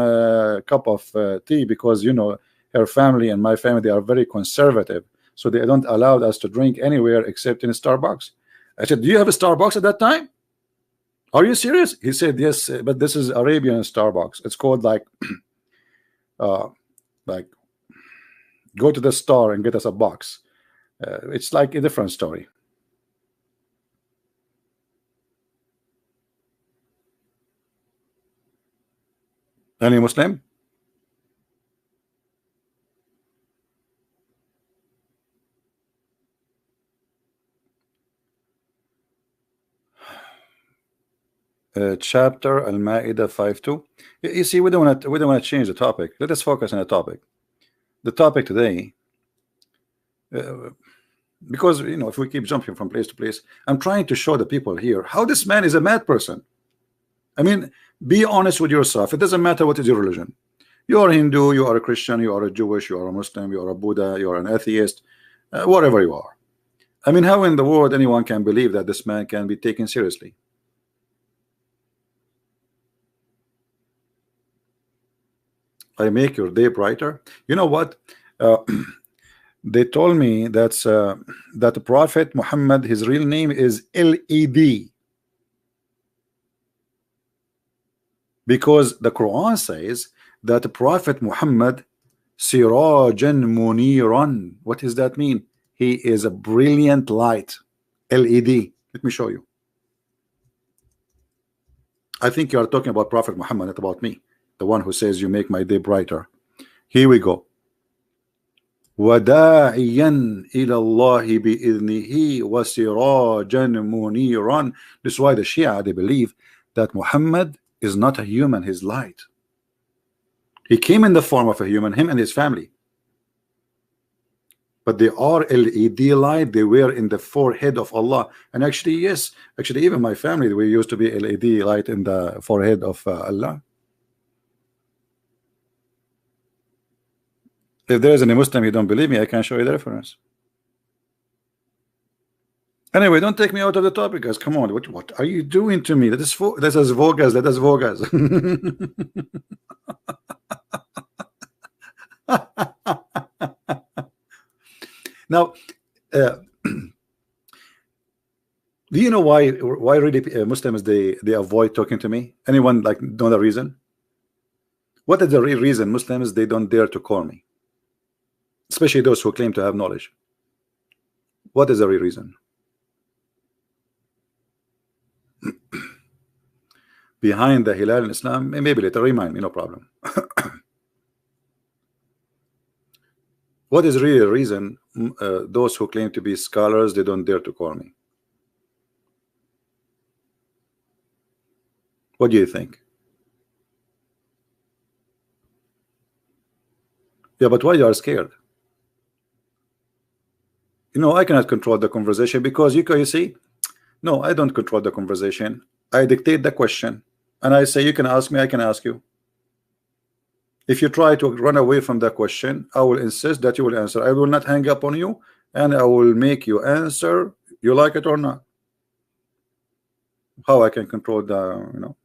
cup of tea because her family and my family, they are very conservative, so they don't allow us to drink anywhere except in Starbucks. I said, do you have a Starbucks at that time? Are you serious? He said, yes, but this is Arabian Starbucks. It's called like like go to the store and get us a box. It's like a different story. Any Muslim? Chapter Al-Ma'idah 5:2. You see, we don't want to change the topic. Let us focus on the topic. The topic today, because if we keep jumping from place to place, I'm trying to show the people here how this man is a mad person. I mean, be honest with yourself. It doesn't matter what is your religion. You are Hindu, you are a Christian, you are a Jewish, you are a Muslim, you are a Buddha, you are an atheist, whatever you are. I mean, how in the world anyone can believe that this man can be taken seriously? I make your day brighter. You know what? They told me that the Prophet Muhammad, his real name is LED, because the Quran says that the Prophet Muhammad Sirajan Muniran. What does that mean? He is a brilliant light. LED. Let me show you. I think you are talking about Prophet Muhammad, not about me, the one who says you make my day brighter. Here we go. وَدَاعِيًا إِلَى اللَّهِ بِإِذْنِهِ وَسِرَاجًا مُنِيرًا. This is why the Shia, they believe that Muhammad is not a human, his light. He came in the form of a human, him and his family. But they are LED light. They were in the forehead of Allah. And actually, yes, actually, even my family, we used to be LED light in the forehead of Allah. If there is any Muslim you don't believe me, I can show you the reference. Anyway, don't take me out of the topic, guys. Come on, what are you doing to me? Let us vogas. Let us vogas. Now, do you know why really Muslims they avoid talking to me? Anyone like know the reason? What is the real reason Muslims they don't dare to call me, especially those who claim to have knowledge? What is the real reason? Behind the Hilal in Islam, maybe later, remind me, no problem. What is really the reason those who claim to be scholars, they don't dare to call me? What do you think? Yeah, but why you are scared? You know, I cannot control the conversation because you see, no, I don't control the conversation. I dictate the question, and I say you can ask me, I can ask you. If you try to run away from the question, I will insist that you will answer. I will not hang up on you, and I will make you answer, you like it or not. How I can control the, you know?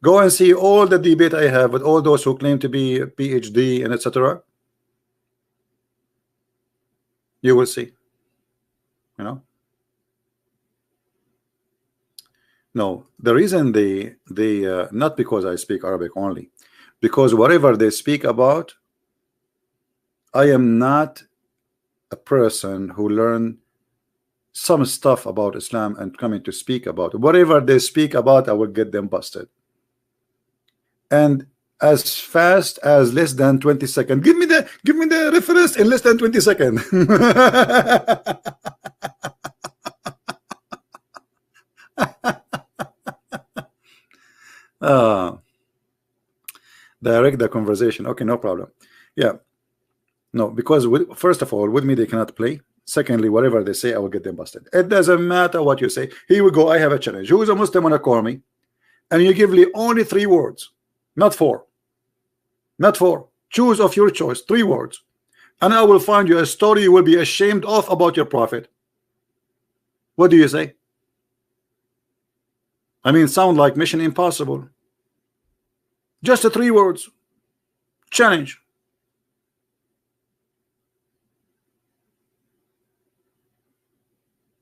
Go and see all the debate I have with all those who claim to be PhD and etc. You will see. You know. No, the reason they not because I speak Arabic only, because whatever they speak about, I am not a person who learned some stuff about Islam and coming to speak about it. Whatever they speak about, I will get them busted. And as fast as less than 20 seconds. Give me the reference in less than 20 seconds. Direct the conversation. Okay, no problem. Yeah. No, because first of all, with me they cannot play. Secondly, whatever they say, I will get them busted. It doesn't matter what you say. Here we go. I have a challenge. Who is a Muslim wanna call me? And you give me only 3 words, not 4. Not 4. Choose of your choice, 3 words. And I will find you a story you will be ashamed of about your prophet. What do you say? I mean, sound like Mission Impossible. Just 3 words. Challenge.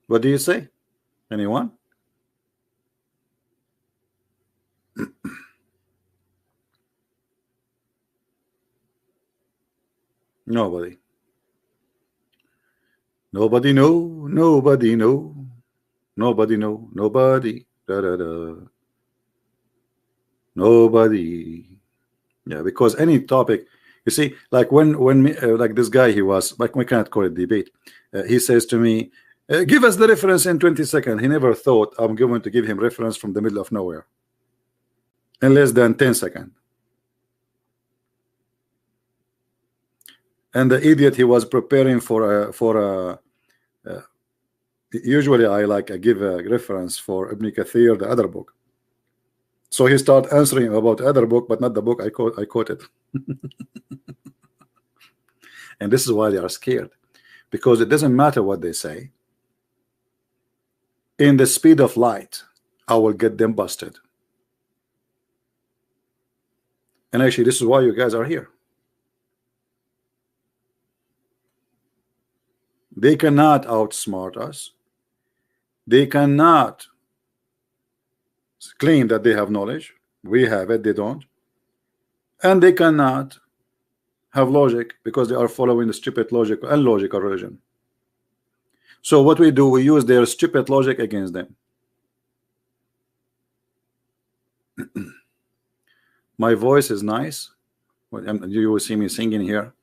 What do you say? Anyone? Nobody. Nobody know. Nobody know. Nobody know. Nobody. Da, da, da. Nobody. Yeah, because any topic, you see, like when me, like this guy, he was like, we cannot call it debate. He says to me, give us the reference in 20 seconds. He never thought I'm going to give him reference from the middle of nowhere in less than 10 seconds. And the idiot, he was preparing for usually I give a reference for Ibn Kathir, the other book. So he started answering about the other book, but not the book I quoted. And this is why they are scared, because it doesn't matter what they say. In the speed of light, I will get them busted. And actually, this is why you guys are here. They cannot outsmart us. They cannot claim that they have knowledge. We have it, they don't. And they cannot have logic because they are following the stupid logic and logical religion. So what we do, we use their stupid logic against them. My voice is nice. You will see me singing here.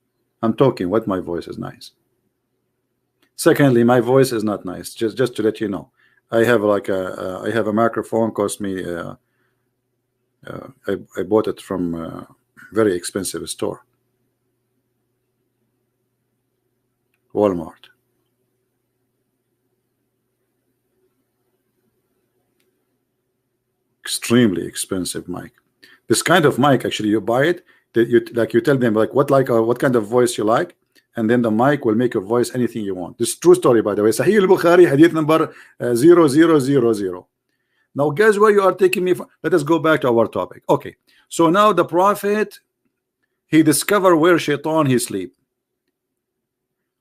I'm talking what my voice is nice. Secondly, my voice is not nice. Just to let you know, I have I have a microphone. Cost me. I bought it from a very expensive store, Walmart. Extremely expensive mic. This kind of mic, actually, you buy it. You tell them what kind of voice you like, and then the mic will make your voice anything you want. This is true story, by the way. Sahih al-Bukhari, hadith number 0000. Now, guess where you are taking me from? Let us go back to our topic. Okay, so now the prophet, he discovered where shaitan he sleep.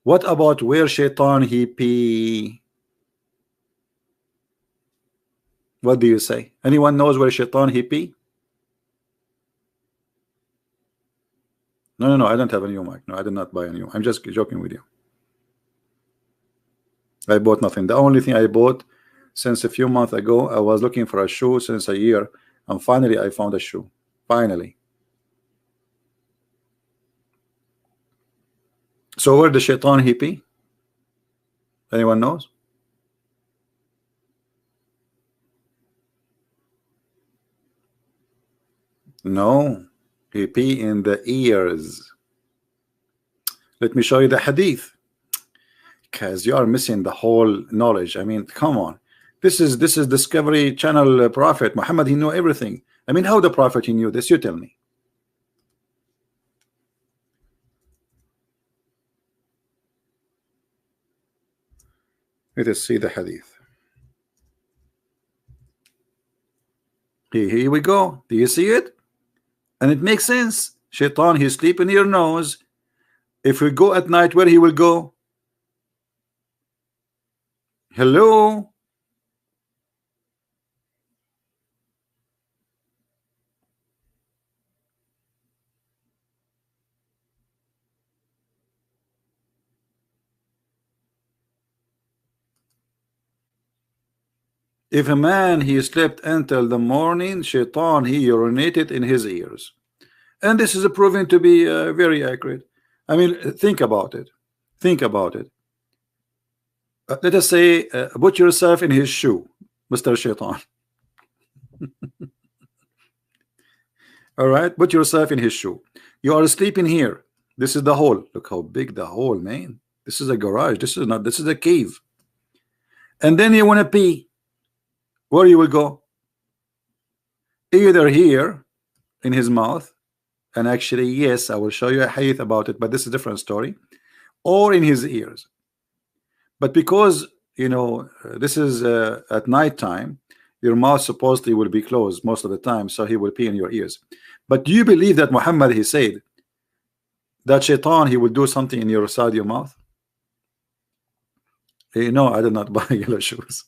What about where shaitan he pee? What do you say? Anyone knows where shaitan he pee? No, I don't have a new mic. No, I did not buy a new. I'm just joking with you. I bought nothing. The only thing I bought since a few months ago, I was looking for a shoe since a year, and finally I found a shoe. Finally. So where the shaitan he pee? Anyone knows? No, he pee in the ears. Let me show you the hadith. because you are missing the whole knowledge. I mean, come on. This is Discovery Channel Prophet Muhammad. He knew everything. I mean, how the Prophet he knew this? You tell me. Let us see the hadith. Here we go. Do you see it? And it makes sense. Shaitan, he sleep in your nose. If we go at night, where he will go? Hello? If a man he slept until the morning, Shaitan he urinated in his ears. And this is proven to be very accurate. I mean, think about it. Think about it. Let us say, put yourself in his shoe, Mr. Shaitan. All right, put yourself in his shoe. You are sleeping here. This is the hole. Look how big the hole, man. This is a garage. This is not. This is a cave. And then you want to pee. Where you will go? Either here in his mouth, and actually yes, I will show you a hadith about it, but this is a different story, or in his ears. But because you know this is at night time, your mouth supposedly will be closed most of the time, so he will pee in your ears. But do you believe that Muhammad he said that Shaitan he will do something in your side your mouth? No, I did not buy yellow shoes.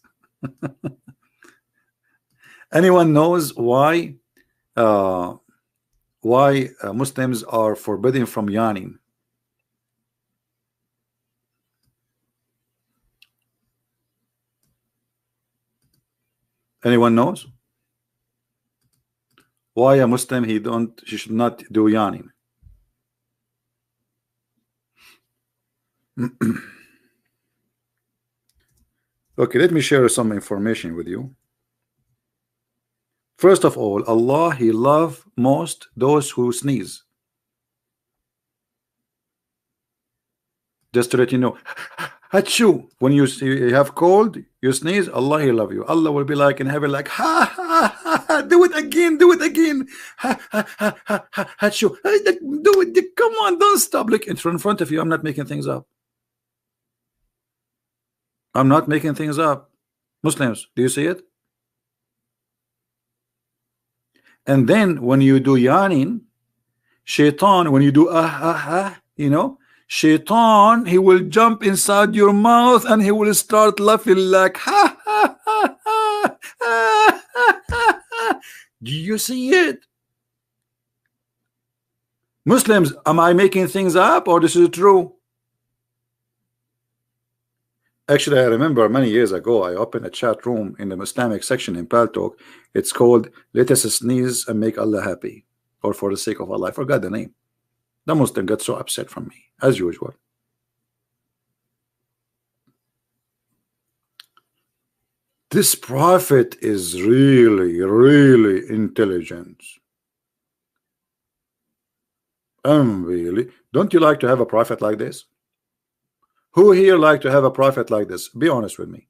Anyone knows why Muslims are forbidden from yawning? Anyone knows why a Muslim he should not do yawning? Okay, let me share some information with you. First of all, Allah he loves most those who sneeze. Just to let you know, Hachu, when you have cold, you sneeze, Allah he love you. Allah will be like in heaven, like ha ha ha, ha do it again, do it again. Ha ha ha ha, ha Hachu, do it. Come on, don't stop. Look in front of you. I'm not making things up. I'm not making things up. Muslims, do you see it? And then when you do yawning, Shaitan, when you do you know, Shaitan he will jump inside your mouth and he will start laughing like ha ha ha ha, ha, ha, ha. Do you see it? Muslims, am I making things up or this is true? Actually, I remember many years ago I opened a chat room in the Islamic section in Paltalk. It's called "Let us sneeze and make Allah happy," or "For the sake of Allah." I forgot the name. The Muslim got so upset from me, as usual. This prophet is really, really intelligent. Really, don't you like to have a prophet like this? Who here like to have a prophet like this? Be honest with me.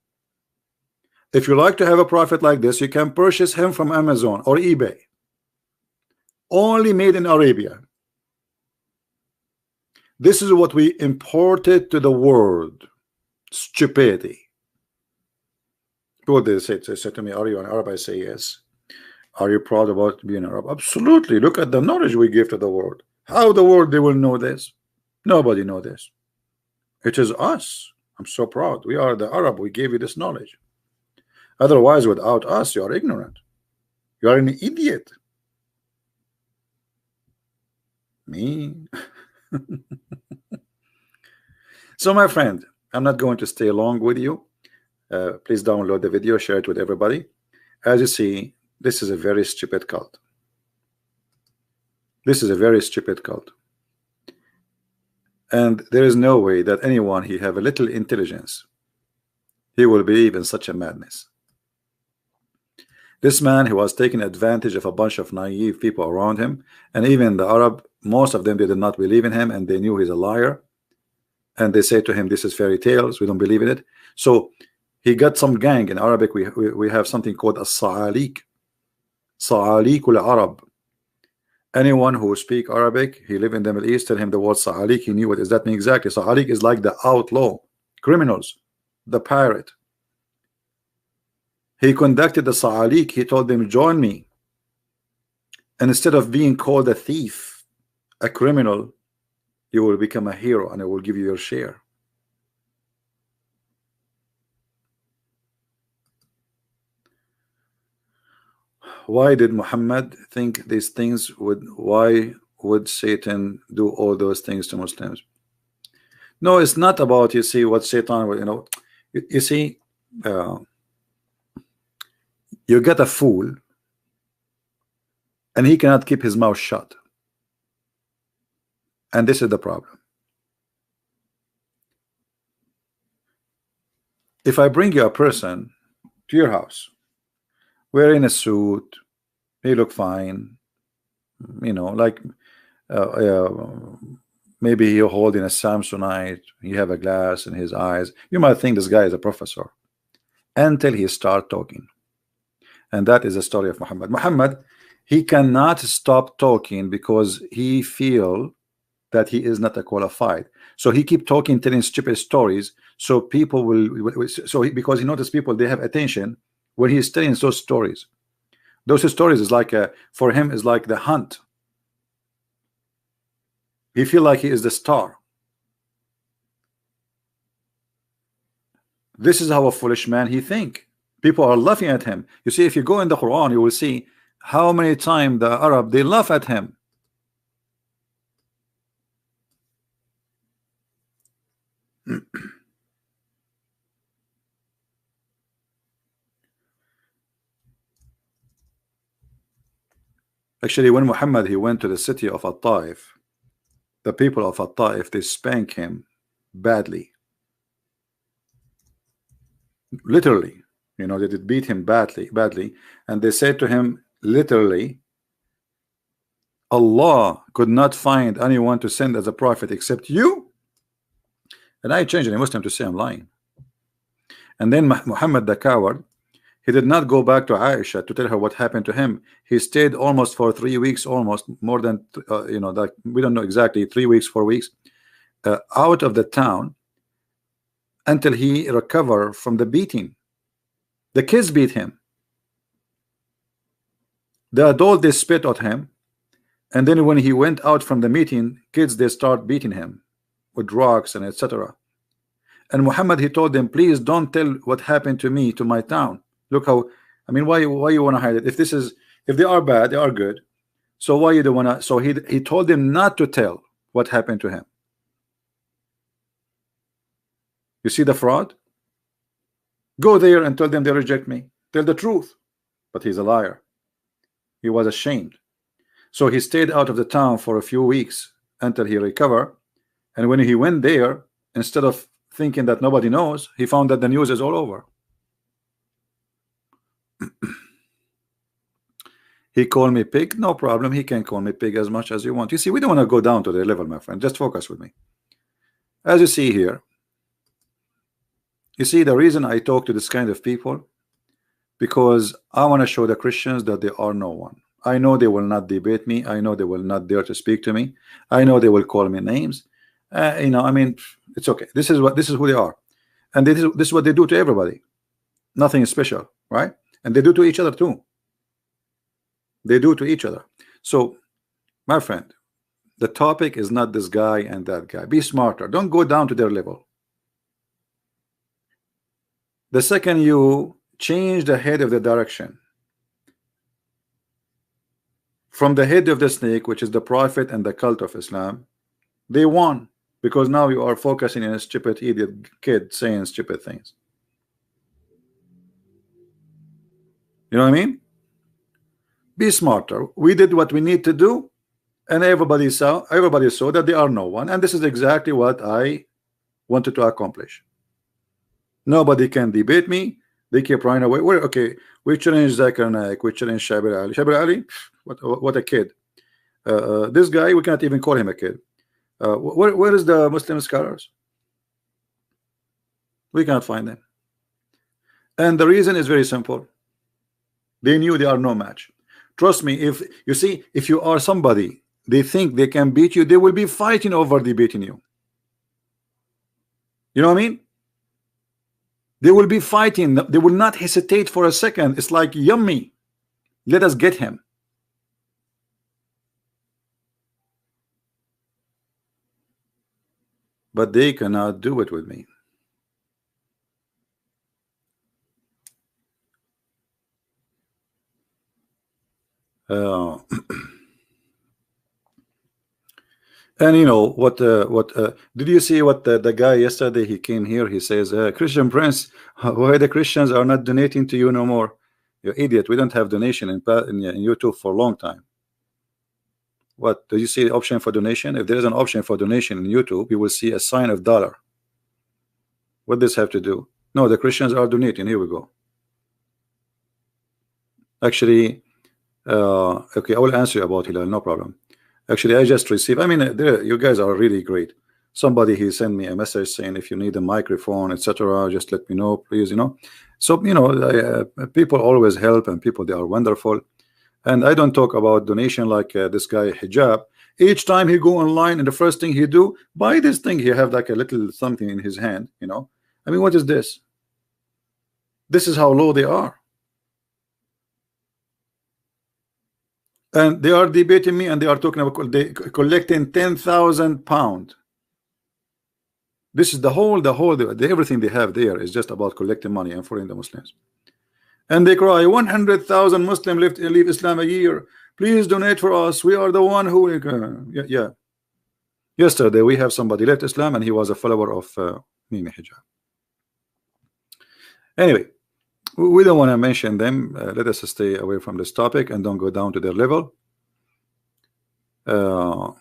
If you like to have a prophet like this, you can purchase him from Amazon or eBay. Only made in Arabia. This is what we imported to the world. Stupidity. People they say to me, are you an Arab? I say yes. Are you proud about being Arab? Absolutely. Look at the knowledge we give to the world. How the world they will know this? Nobody know this. It is us. I'm so proud. We are the Arab. We gave you this knowledge. Otherwise, without us, you are ignorant. You are an idiot. Me. So, my friend, I'm not going to stay long with you. Please download the video, share it with everybody. As you see, this is a very stupid cult. This is a very stupid cult. And there is no way that anyone he have a little intelligence, he will believe in such a madness. This man, he was taking advantage of a bunch of naive people around him, and even the Arab, most of them they did not believe in him, and they knew he's a liar. and they say to him, this is fairy tales, we don't believe in it. So he got some gang. In Arabic we have something called a sa'alik, sa'alikul Arab. Anyone who speak Arabic, he live in the Middle East, tell him the word sa'alik, he knew what does that mean exactly. Sa'alik is like the outlaw, criminals, the pirate. He conducted the sa'alik, he told them, join me, and instead of being called a thief, a criminal, you will become a hero, and I will give you your share. Why did Muhammad think these things why would Satan do all those things to Muslims? No, it's not about, you see, what Satan would, you see, you get a fool and he cannot keep his mouth shut, and this is the problem. If I bring you a person to your house wearing a suit, he look fine, like maybe you're holding a Samsonite, you have a glass in his eyes, you might think this guy is a professor until he start talking. And that is the story of Muhammad. Muhammad, he cannot stop talking because he feel that he is not a qualified, so he keep talking, telling stupid stories, so people will, because he noticed people, they have attention when he is telling those stories. Those stories is like for him is like the hunt. He feel like he is the star. This is how a foolish man he think. People are laughing at him. You see, if you go in the Quran, you will see how many times the Arab, they laugh at him. Actually, when Muhammad he went to the city of At-Taif, the people of At-Taif, they spank him badly, literally. They did beat him badly, and they said to him literally, Allah could not find anyone to send as a prophet except you. And I changed a Muslim to say I'm lying. And then Muhammad the coward, he did not go back to Aisha to tell her what happened to him. He stayed almost for 3 weeks, almost more than that, we don't know exactly, 3 weeks, 4 weeks, out of the town until he recovered from the beating. The kids beat him. The adult, they spit at him, and then when he went out from the meeting, kids, they start beating him with rocks and etc. And Muhammad, he told them, please don't tell what happened to me to my town. Look how, why you want to hide it? If they are bad, they are good. So why you don't want to? So he told them not to tell what happened to him. You see the fraud? Go there and tell them they reject me. Tell the truth. But he's a liar. He was ashamed. So he stayed out of the town for a few weeks until he recovered. And when he went there, instead of thinking that nobody knows, he found that the news is all over. He called me pig, no problem. He can call me pig as much as you want. You see, we don't want to go down to their level, my friend. Just focus with me. As you see here, you see the reason I talk to this kind of people, because I want to show the Christians that they are no one. I know they will not debate me. I know they will not dare to speak to me. I know they will call me names. It's okay. This is who they are, and this is what they do to everybody. Nothing special, right? And they do to each other too. They do to each other. So, my friend, the topic is not this guy and that guy. Be smarter. Don't go down to their level. The second you change the head of the direction from the head of the snake, which is the prophet and the cult of Islam, they won, because now you are focusing on a stupid idiot kid saying stupid things. You know what I mean? Be smarter. We did what we need to do, and everybody saw that they are no one, and this is exactly what I wanted to accomplish. Nobody can debate me. They keep running away. Okay, we challenge Zakir Naik, we challenge Shabir Ali. Shabir Ali, what a kid. This guy, we cannot even call him a kid. Where is the Muslim scholars? We can't find them. And the reason is very simple. They knew they are no match. Trust me, if you see, if you are somebody they think they can beat you, they will be fighting over debating you. You know what I mean? They will be fighting. They will not hesitate for a second. It's like, yummy, let us get him. But they cannot do it with me. And you know what? Did you see what the guy yesterday? He came here. He says, "Christian Prince, why the Christians are not donating to you no more? You idiot! We don't have donation in YouTube for a long time. What? Do you see the option for donation? If there is an option for donation in YouTube, you will see a sign of dollar. What does this have to do? No, the Christians are donating. Here we go. Actually, okay, I will answer you about Hilal. No problem. Actually, I just received, I mean, you guys are really great. Somebody, he sent me a message saying, if you need a microphone, etc., just let me know, please, you know. So, you know, people always help, and people, they are wonderful. And I don't talk about donation like this guy Hijab. Each time he go online, and the first thing he do, buy this thing, he have like a little something in his hand, you know. I mean, what is this? This is how low they are. And they are debating me, and they are talking about collecting 10,000 pounds. This is the everything they have there is just about collecting money and following the Muslims. And they cry, 100,000 Muslims leave Islam a year. Please donate for us. We are the one who. Yeah. Yesterday we have somebody left Islam, and he was a follower of Mimi Hijab. Anyway, we don't want to mention them. Let us stay away from this topic and don't go down to their level. Now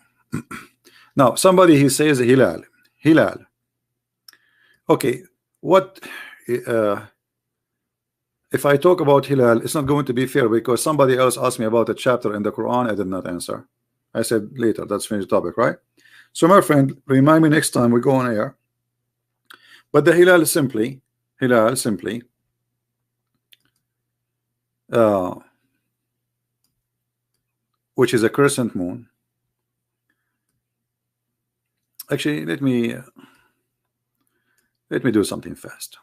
somebody, he says Hilal. Okay, what if I talk about Hilal? It's not going to be fair, because somebody else asked me about a chapter in the Quran. I did not answer. I said later. That's finished topic, right? So my friend, remind me next time we go on air. But the Hilal simply which is a crescent moon. Actually, let me do something fast.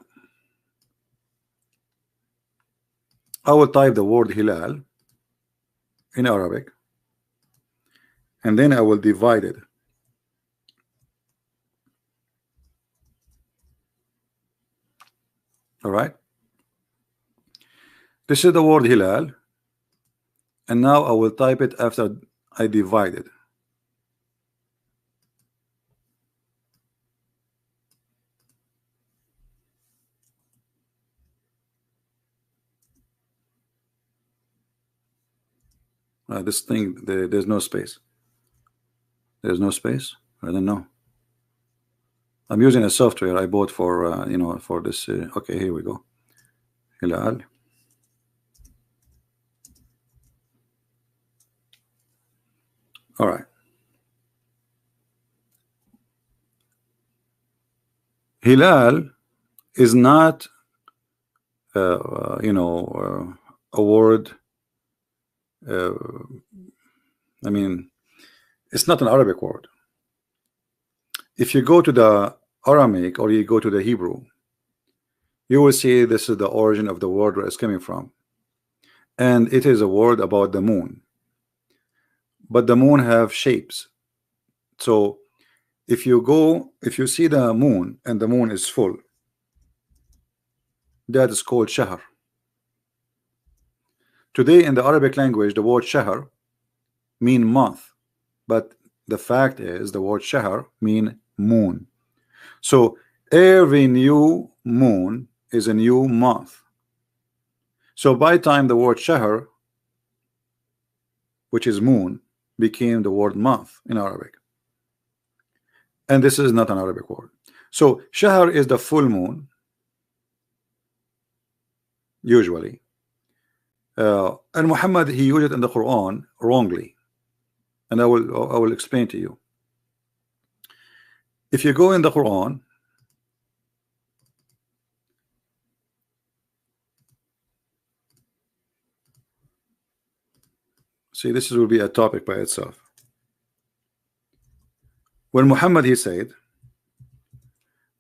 I will type the word Hilal in Arabic, and then I will divide it. All right. This is the word Hilal, and now I will type it after I divide it. This thing, there's no space. There's no space. I don't know. I'm using a software I bought for you know, for this. Okay, here we go. Hilal. All right. Hilal is not you know, a word. I mean, it's not an Arabic word. If you go to the Aramaic or you go to the Hebrew, you will see this is the origin of the word where it's coming from, and it is a word about the moon. But the moon have shapes. So if you see the moon and the moon is full, that is called shahr. Today in the Arabic language, the word shahr mean month, but the fact is the word shahr mean moon. So every new moon is a new month. So by the time the word shahr, which is moon, became the word month in Arabic, and this is not an Arabic word. So shahr is the full moon usually, and Muhammad, he used it in the Quran wrongly, and I will explain to you. If you go in the Quran See, this will be a topic by itself. When Muhammad, he said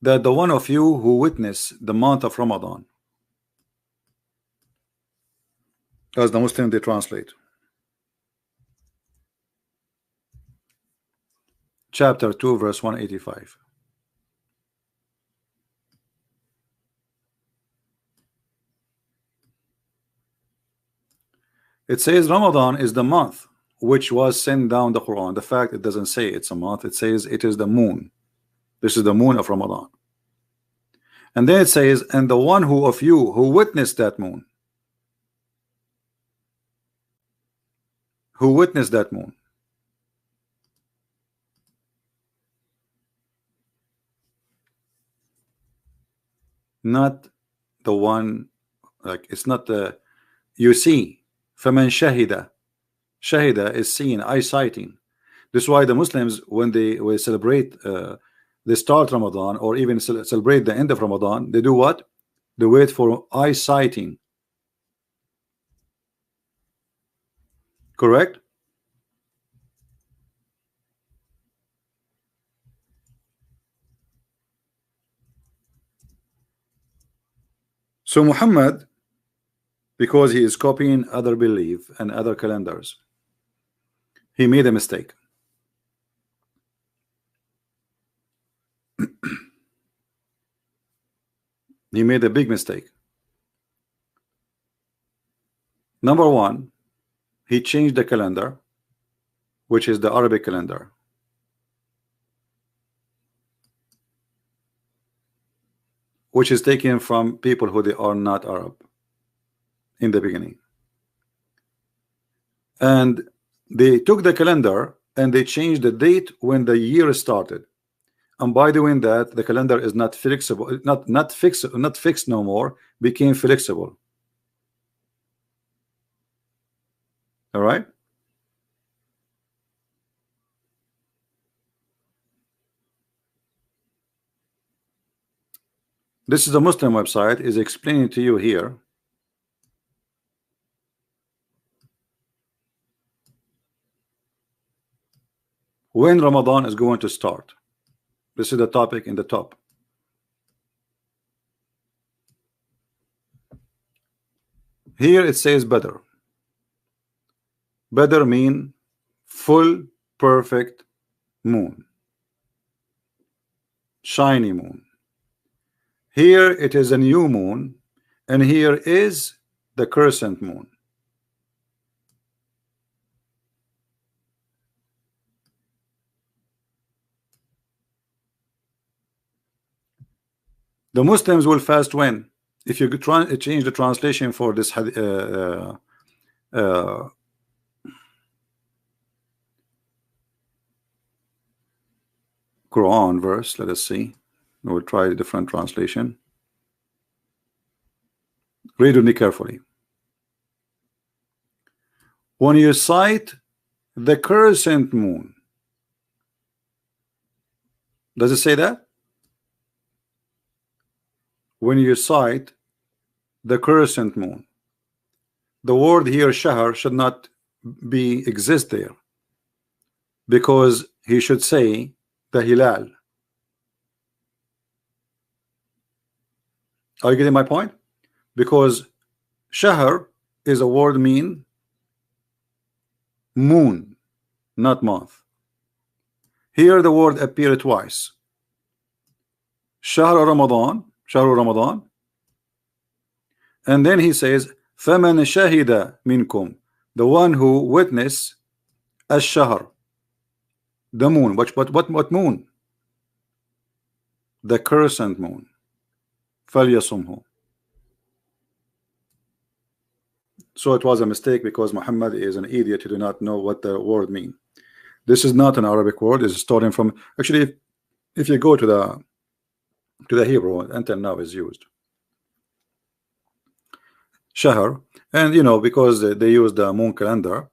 that the one of you who witness the month of Ramadan, as the Muslim they translate, chapter 2 verse 185. It says Ramadan is the month which was sent down the Quran. The fact it doesn't say it's a month, it says it is the moon. This is the moon of Ramadan. And then it says, and the one who of you who witnessed that moon, who witnessed that moon, not the one, like it's not the, you see, فَمَنْ شَهِدَ, shahida is seen, eyesighting. This is why the Muslims, when they celebrate they start Ramadan, or even celebrate the end of Ramadan, they do what? They wait for eyesighting. Correct? So Muhammad, because he is copying other belief and other calendars, he made a mistake. He made a big mistake. Number one, he changed the calendar, which is the Arabic calendar. Which is taken from people who they are not Arab in the beginning. And they took the calendar and they changed the date when the year started. And by doing that, the calendar is not flexible, not fixed no more, became flexible. All right. This is a Muslim website is explaining to you here when Ramadan is going to start. This is the topic in the top. Here it says Badr. Badr mean full perfect moon, shiny moon. Here it is a new moon, and here is the crescent moon. The Muslims will fast when? If you change the translation for this Quran verse, let us see. We'll try a different translation. Read with me carefully. When you sight the crescent moon, does it say that? When you sight the crescent moon, the word here shahr should not be exist there, because he should say the hilal. Are you getting my point? Because shahr is a word mean moon, not month. Here the word appeared twice. Shahr Ramadan, Shahru Ramadan, and then he says فَمَنْ شَهِدَ مِنْكُمْ, the one who witness الشهر, the moon. What moon? The crescent moon. فَلْيَصُمْهُ. So it was a mistake, because Muhammad is an idiot who do not know what the word mean. This is not an Arabic word. It's stolen from, actually, if you go to the Hebrew, until now is used shahr, and you know, because they use the moon calendar,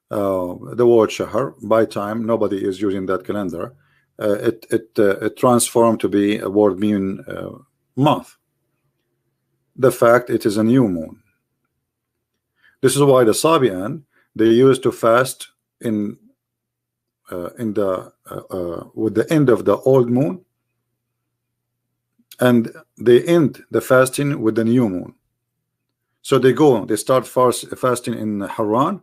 the word shahr, by time nobody is using that calendar. It transformed to be a word mean month. The fact it is a new moon. This is why the Sabian, they used to fast in the with the end of the old moon, and they end the fasting with the new moon. So they start fasting in Haran,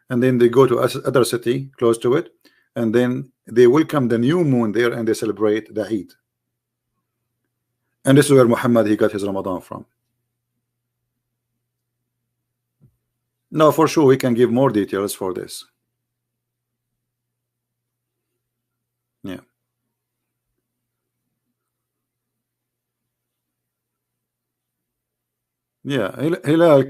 and then they go to other city close to it, and then they welcome the new moon there, and they celebrate the Eid. And this is where Muhammad he got his Ramadan from. No, for sure we can give more details for this. Yeah, yeah. Hilal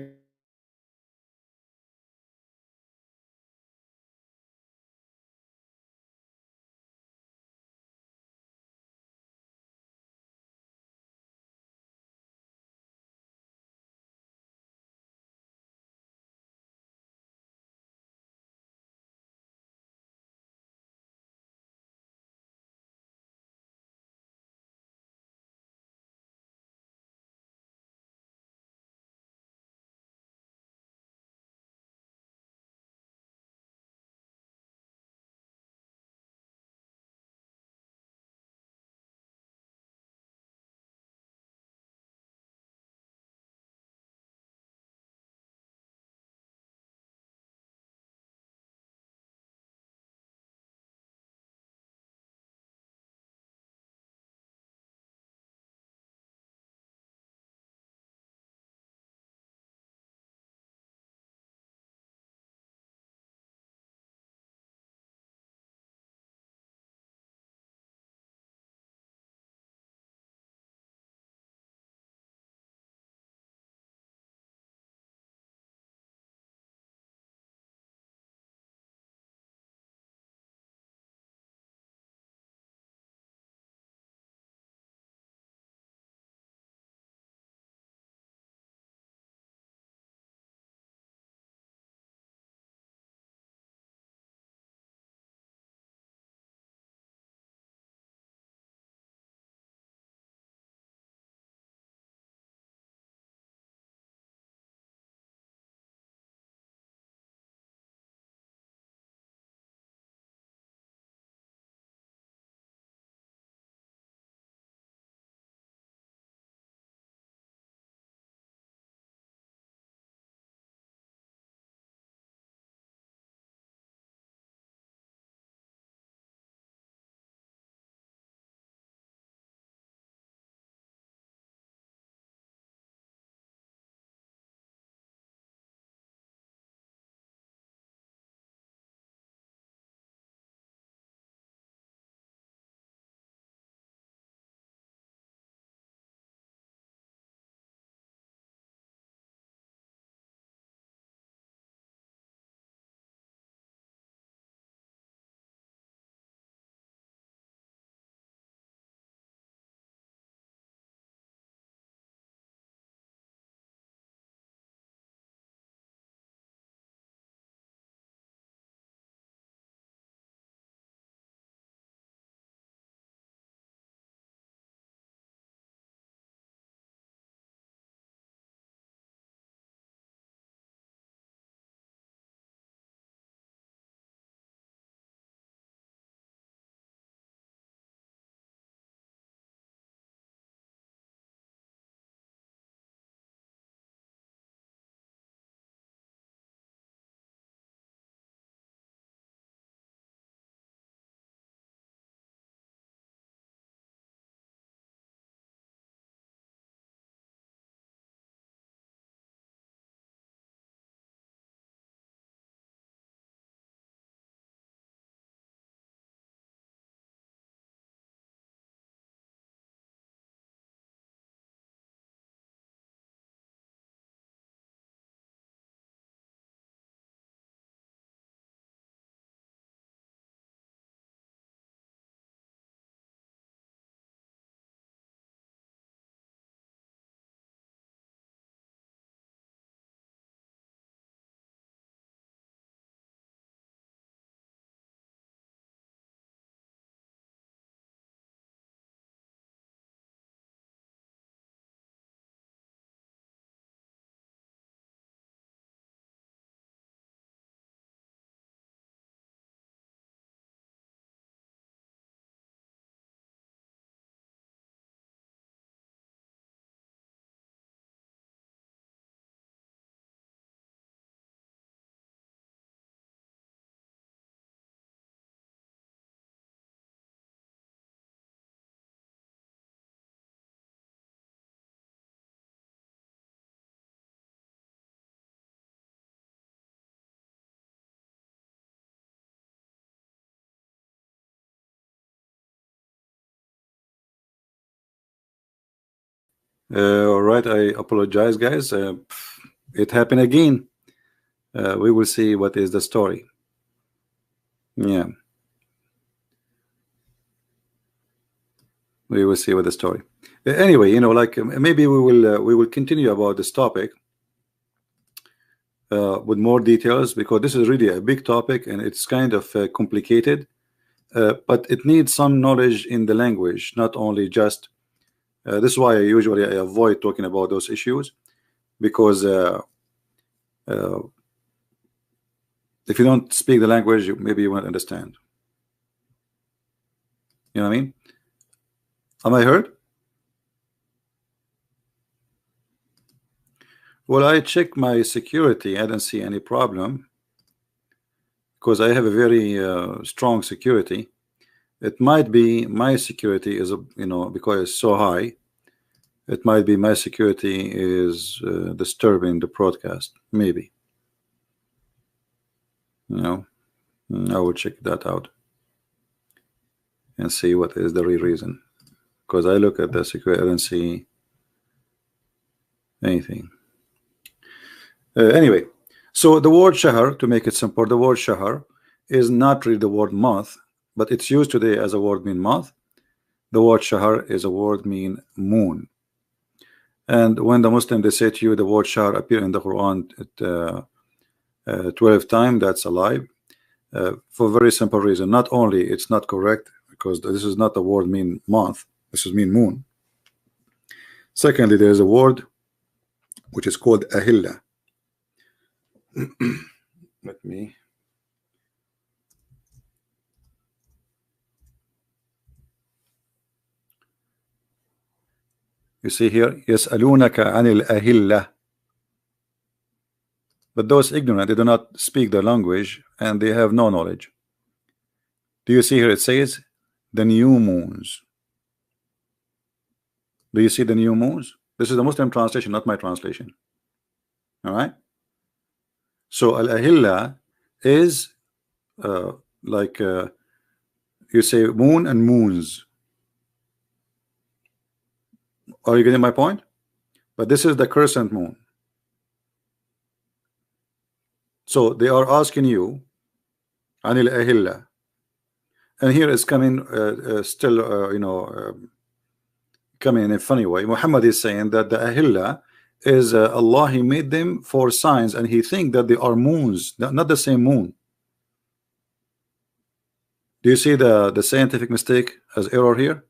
All right, I apologize, guys. It happened again. We will see what is the story. Yeah, we will see what the story. Anyway, you know, like maybe we will continue about this topic with more details, because this is really a big topic and it's kind of complicated. But it needs some knowledge in the language, not only just. This is why I avoid talking about those issues, because if you don't speak the language, maybe you won't understand. You know what I mean? Am I heard? Well, I checked my security. I don't see any problem, because I have a very strong security. It might be my security is, you know, because it's so high. It might be my security is disturbing the broadcast. Maybe. You know, I will check that out and see what is the real reason. Because I look at the security, I don't see anything. Anyway, so the word shahr, to make it simple, the word shahr is not really the word month, but it's used today as a word mean month. The word shahr is a word mean moon. And when the Muslim they say to you the word shahr appear in the Quran at 12 times, that's a lie, for a very simple reason. Not only it's not correct, because this is not the word mean month, this is mean moon. Secondly, there is a word which is called ahilla. Let me. You see here, يسألونك عن الأهلة. But those ignorant, they do not speak the language and they have no knowledge. Do you see here it says the new moons? Do you see the new moons? This is the Muslim translation, not my translation. All right. So al-ahilla is like you say moon and moons. Are you getting my point? But this is the crescent moon. So they are asking you anil ahilla, and here is coming still you know, coming in a funny way. Muhammad is saying that the ahilla is Allah, he made them for signs, and he think that they are moons, not the same moon. Do you see the scientific mistake as error here?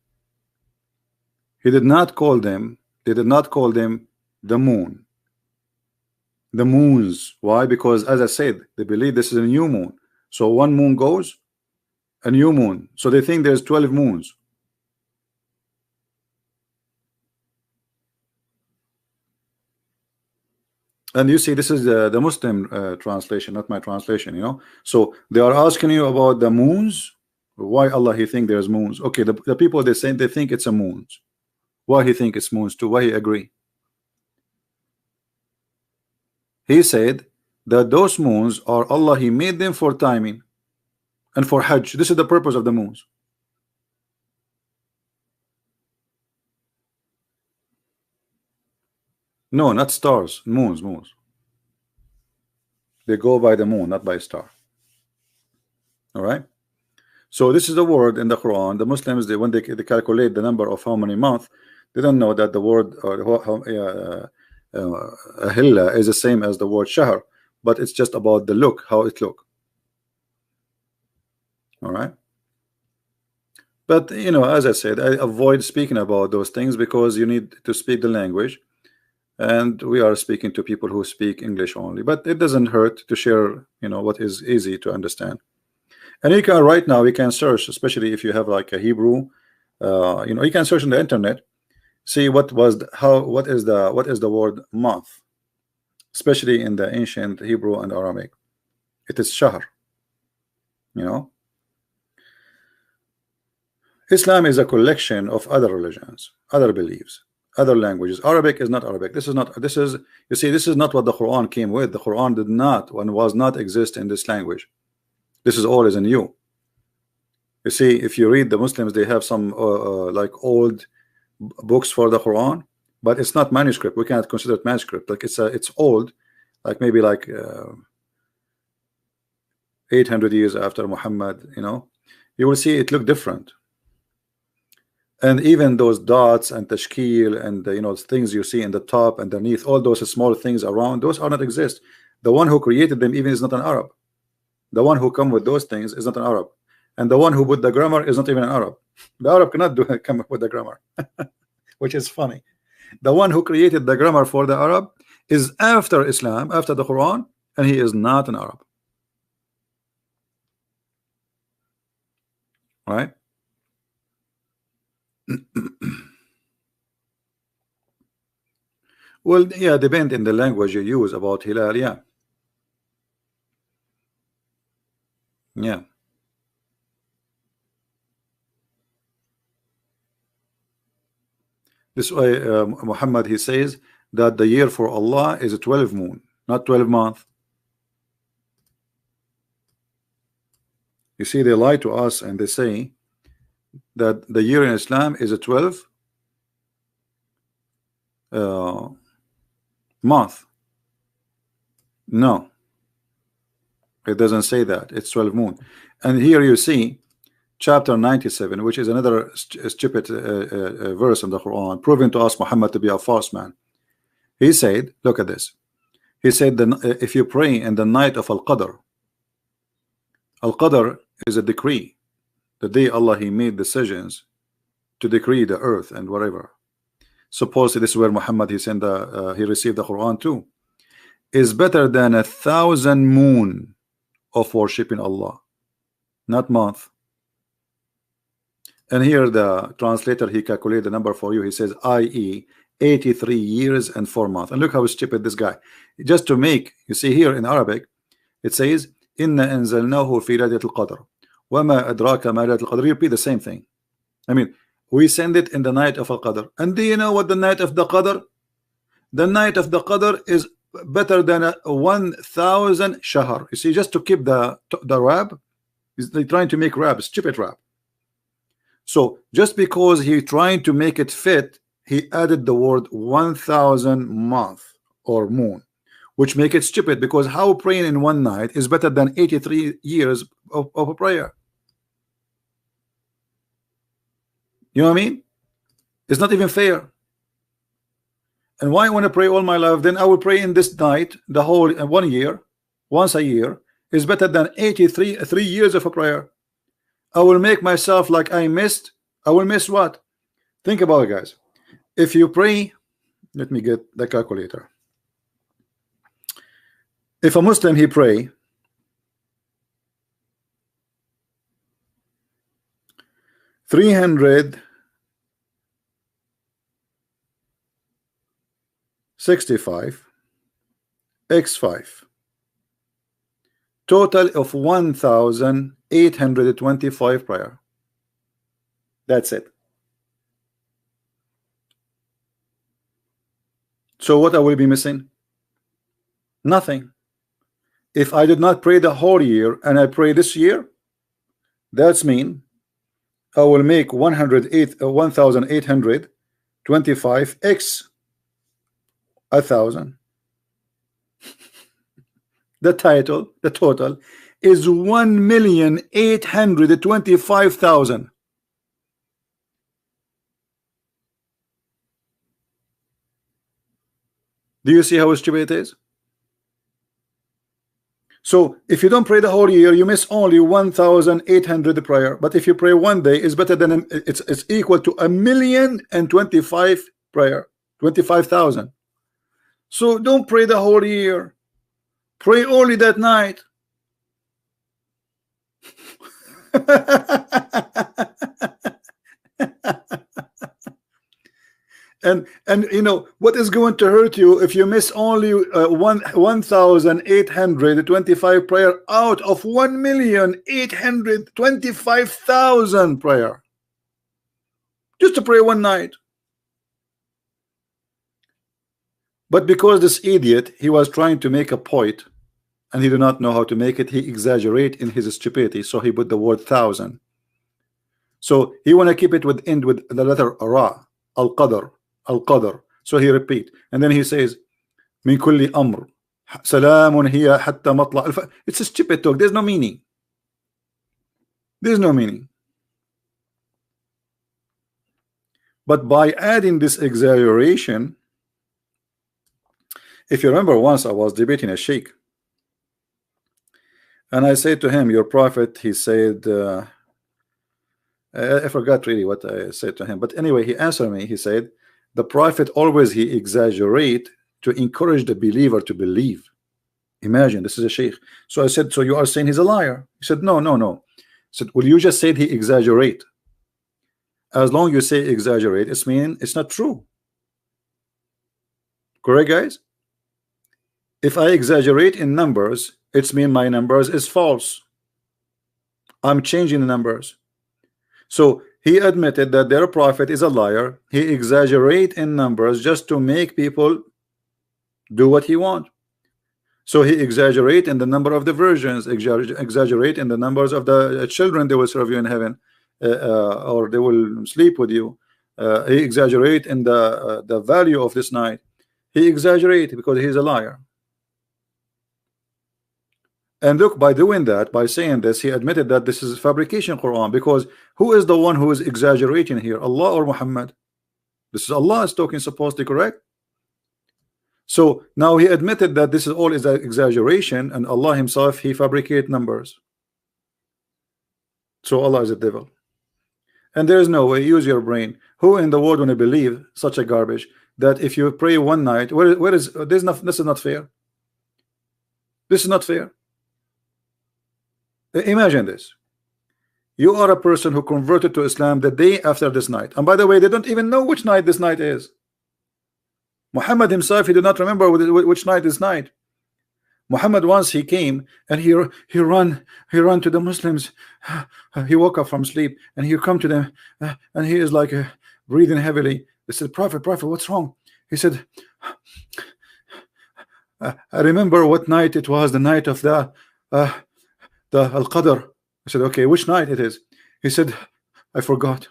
He did not call them, they did not call them the moon, the moons. Why? Because as I said, they believe this is a new moon. So one moon goes, a new moon. So they think there's 12 moons. And you see, this is the Muslim translation, not my translation, you know. So they are asking you about the moons. Why Allah he think there's moons? Okay, the people they say they think it's a moons. Why he think it's moons too? Why he agree? He said that those moons are Allah, he made them for timing and for Hajj. This is the purpose of the moons. No, not stars, moons. They go by the moon, not by a star. All right. So this is the word in the Quran. The Muslims, they, when they calculate the number of how many months, they don't know that the word ahilla is the same as the word shahr, but it's just about the look, how it look. All right. But you know, as I said, I avoid speaking about those things because you need to speak the language, and we are speaking to people who speak English only. But it doesn't hurt to share, you know, what is easy to understand. And you can right now, we can search, especially if you have like a Hebrew, you know, you can search on the internet, see what is the word month, especially in the ancient Hebrew and Aramaic. It is shahr. You know, Islam is a collection of other religions, other beliefs, other languages. Arabic is not Arabic. This is you see, this is not what the Quran came with. The Quran did not and was not exist in this language. This is all is new. You see, if you read the Muslims, they have some like old books for the Quran, but it's not manuscript. We cannot consider it manuscript. Like it's old, like maybe like 800 years after Muhammad. You know, you will see it look different. And even those dots and tashkil and you know, things you see in the top, underneath, all those small things around, those are not exist. The one who created them even is not an Arab. The one who come with those things is not an Arab, and the one who put the grammar is not even an Arab. The Arab cannot come up with the grammar, which is funny. The one who created the grammar for the Arab is after Islam, after the Quran, and he is not an Arab. Right? Well, yeah, depend in the language you use about Hilal, yeah. Yeah. This way, Muhammad, he says that the year for Allah is a 12 moon, not 12 month. You see, they lie to us and they say that the year in Islam is a 12 month. No, it doesn't say that. It's 12 moon. And here you see chapter 97, which is another stupid verse in the Quran, proving to us Muhammad to be a false man. He said, look at this. He said that if you pray in the night of Al-Qadr, Al-Qadr is a decree. The day Allah he made decisions to decree the earth and whatever. Supposedly this is where Muhammad he received the Quran too. Is better than 1,000 moon of worshiping Allah, not month. And here the translator he calculated the number for you. He says, i.e. 83 years and 4 months. And look how stupid this guy. Just to make, you see here in Arabic, it says, Inna anzalnahu fi laylatil qadr. Wama adraka ma laylatul qadr. You repeat the same thing. I mean, we send it in the night of Al-Qadr. And do you know what the night of the Qadr? The night of the Qadr is better than 1,000 shahr. You see, just to keep the rab, they're trying to make rab, stupid rab. So just because he trying to make it fit, he added the word 1,000 month or moon, which make it stupid, because how praying in one night is better than 83 years of a prayer. You know what I mean? It's not even fair. And why I want to pray all my life? Then I will pray in this night the whole 1 year, once a year, is better than 3 years of a prayer. I will make myself like I missed. I will miss what? Think about it, guys. If you pray, let me get the calculator. If a Muslim he pray 365 x 5, total of 1,825 prayer. That's it. So what I will be missing? Nothing. If I did not pray the whole year and I pray this year, that's mean I will make 1,825 x 1,000. The total is 1,825,000. Do you see how stupid it is? So if you don't pray the whole year, you miss only 1,800 prayer. But if you pray one day, it's better than it's equal to 1,025 prayer, 25,000. So don't pray the whole year. Pray only that night. And you know what is going to hurt you if you miss only 1,825 prayer out of 1,825,000 prayer, just to pray one night. But because this idiot, he was trying to make a point and he did not know how to make it, he exaggerate in his stupidity, so he put the word 1,000. So he want to keep it with end with the letter ra, al-qadr. So he repeat, and then he says, "Min kulli amr, salamun hiya hatta matla." It's a stupid talk. There's no meaning. There's no meaning. But by adding this exaggeration, if you remember, once I was debating a sheikh, and I said to him, "Your prophet," he said, I forgot really what I said to him, but anyway, he answered me. He said, "The prophet always he exaggerate to encourage the believer to believe." Imagine, this is a sheikh. So I said, "So you are saying he's a liar?" He said, "No, no, no." I said, "Well, you just said he exaggerate. As long as you say exaggerate, it's mean it's not true. Correct, guys? If I exaggerate in numbers, it's mean my numbers is false. I'm changing the numbers." So he admitted that their prophet is a liar. He exaggerate in numbers just to make people do what he want. So he exaggerate in the number of the virgins, exaggerate in the numbers of the children they will serve you in heaven, or they will sleep with you. He exaggerate in the value of this night. He exaggerate because he is a liar. And look, by doing that, by saying this, he admitted that this is fabrication Quran, because who is the one who is exaggerating here, Allah or Muhammad? This is Allah is talking, supposedly, correct? So now he admitted that this is all is exaggeration, and Allah himself, he fabricate numbers. So Allah is a devil. And there is no way, use your brain. Who in the world want to believe such a garbage, that if you pray one night, where is this? This is not fair. This is not fair. Imagine this. You are a person who converted to Islam the day after this night, and by the way, they don't even know which night this night is. Muhammad himself, he did not remember which night is night. Muhammad, once he came and he ran to the Muslims. He woke up from sleep and he come to them, and he is like breathing heavily. They said, "Prophet, what's wrong?" He said, "I remember what night it was, the night of the Al-Qadr." I said, "Okay, which night it is?" He said, "I forgot."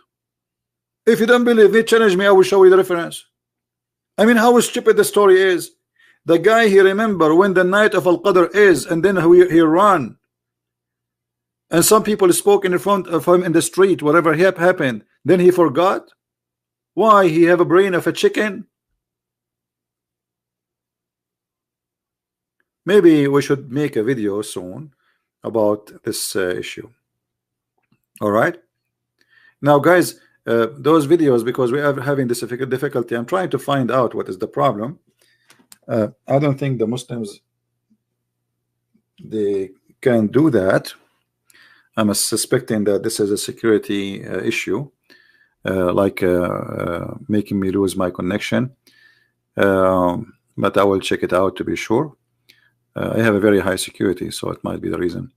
If you don't believe me, challenge me, I will show you the reference. I mean, how stupid the story is. The guy, he remember when the night of Al-Qadr is, and then he ran. And some people spoke in front of him in the street, whatever happened. Then he forgot. Why? He have a brain of a chicken? Maybe we should make a video soon about this issue. All right. Now, guys, those videos, because we are having this difficulty, I'm trying to find out what is the problem. I don't think the Muslims, they can do that. I'm suspecting that this is a security issue, like making me lose my connection. But I will check it out to be sure. I have a very high security, so it might be the reason.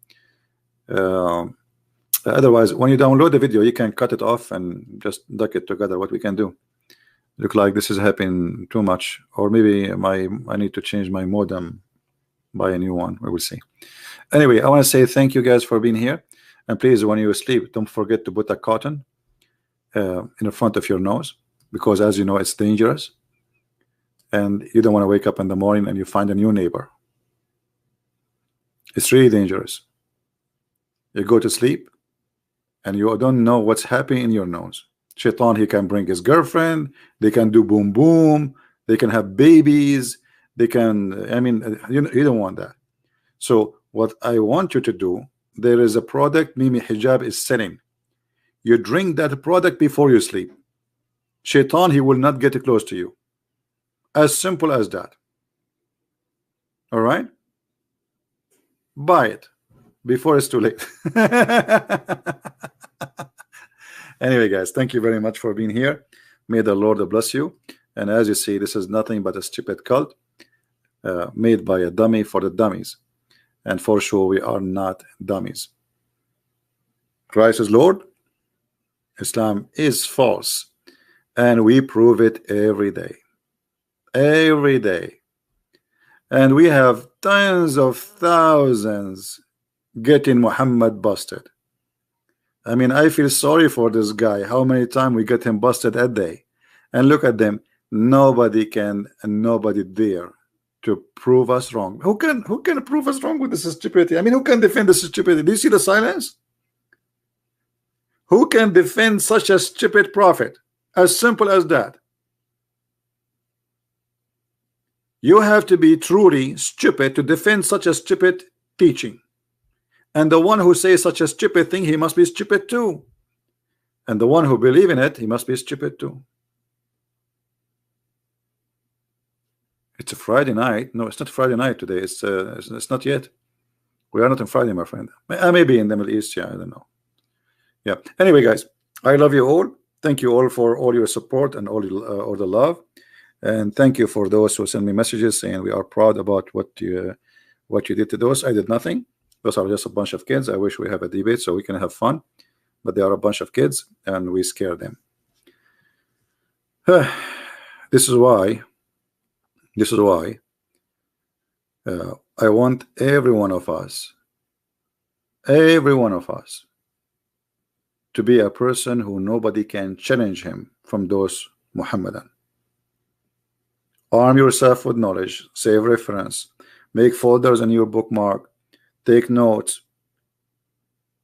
Otherwise, when you download the video, you can cut it off and just duck it together. What we can do. Look like this is happening too much, or maybe I need to change my modem, buy a new one. We will see. Anyway, I want to say thank you guys for being here, and please, when you sleep, don't forget to put a cotton in the front of your nose, because as you know, it's dangerous, and you don't want to wake up in the morning and you find a new neighbor. It's really dangerous. You go to sleep and you don't know what's happening in your nose. Shaitan, he can bring his girlfriend, they can do boom boom, they can have babies, they can, I mean, you don't want that. So what I want you to do, there is a product Mimi Hijab is selling. You drink that product before you sleep. Shaitan, he will not get close to you. As simple as that. All right? Buy it before it's too late. Anyway, guys, thank you very much for being here. May the Lord bless you. And as you see, this is nothing but a stupid cult made by a dummy for the dummies. And for sure, we are not dummies. Christ is Lord. Islam is false. And we prove it every day. Every day. And we have tens of thousands getting Muhammad busted. I mean, I feel sorry for this guy. How many times we get him busted a day? And look at them. Nobody can, and nobody dare to prove us wrong. Who can prove us wrong with this stupidity? I mean, who can defend this stupidity? Do you see the silence? Who can defend such a stupid prophet? As simple as that. You have to be truly stupid to defend such a stupid teaching. And the one who says such a stupid thing, he must be stupid too. And the one who believes in it, he must be stupid too. It's a Friday night. No, it's not Friday night today. It's not yet. We are not on Friday, my friend. Maybe in the Middle East. Yeah, I don't know. Yeah. Anyway, guys, I love you all. Thank you all for all your support and all the love. And thank you for those who send me messages saying we are proud about what you did to those. I did nothing. Those are just a bunch of kids. I wish we have a debate so we can have fun, but they are a bunch of kids and we scare them. This is why I want every one of us to be a person who nobody can challenge him from those Muhammadan. Arm yourself with knowledge, save reference, make folders in your bookmark, take notes.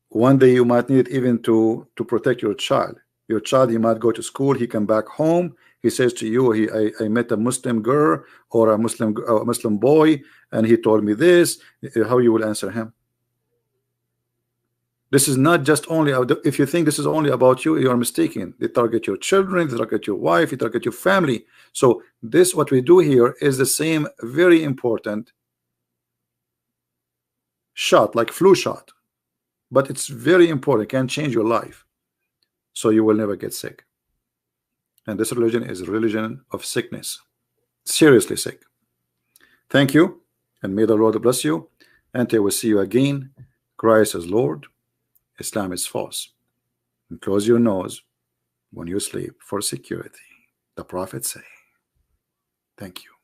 One day you might need it even to protect your child. Your child, he might go to school, he come back home, he says to you, I met a Muslim girl or a Muslim boy, and he told me this. How you will answer him? This is not just only, if you think this is only about you, you are mistaken. They target your children, they target your wife, they target your family. So this, what we do here, is the same very important shot, like flu shot, but it's very important. It can change your life, so you will never get sick. And this religion is a religion of sickness, seriously sick. Thank you, and may the Lord bless you. Until we see you again, Christ is Lord, Islam is false. And close your nose when you sleep for security, the Prophet say. Thank you.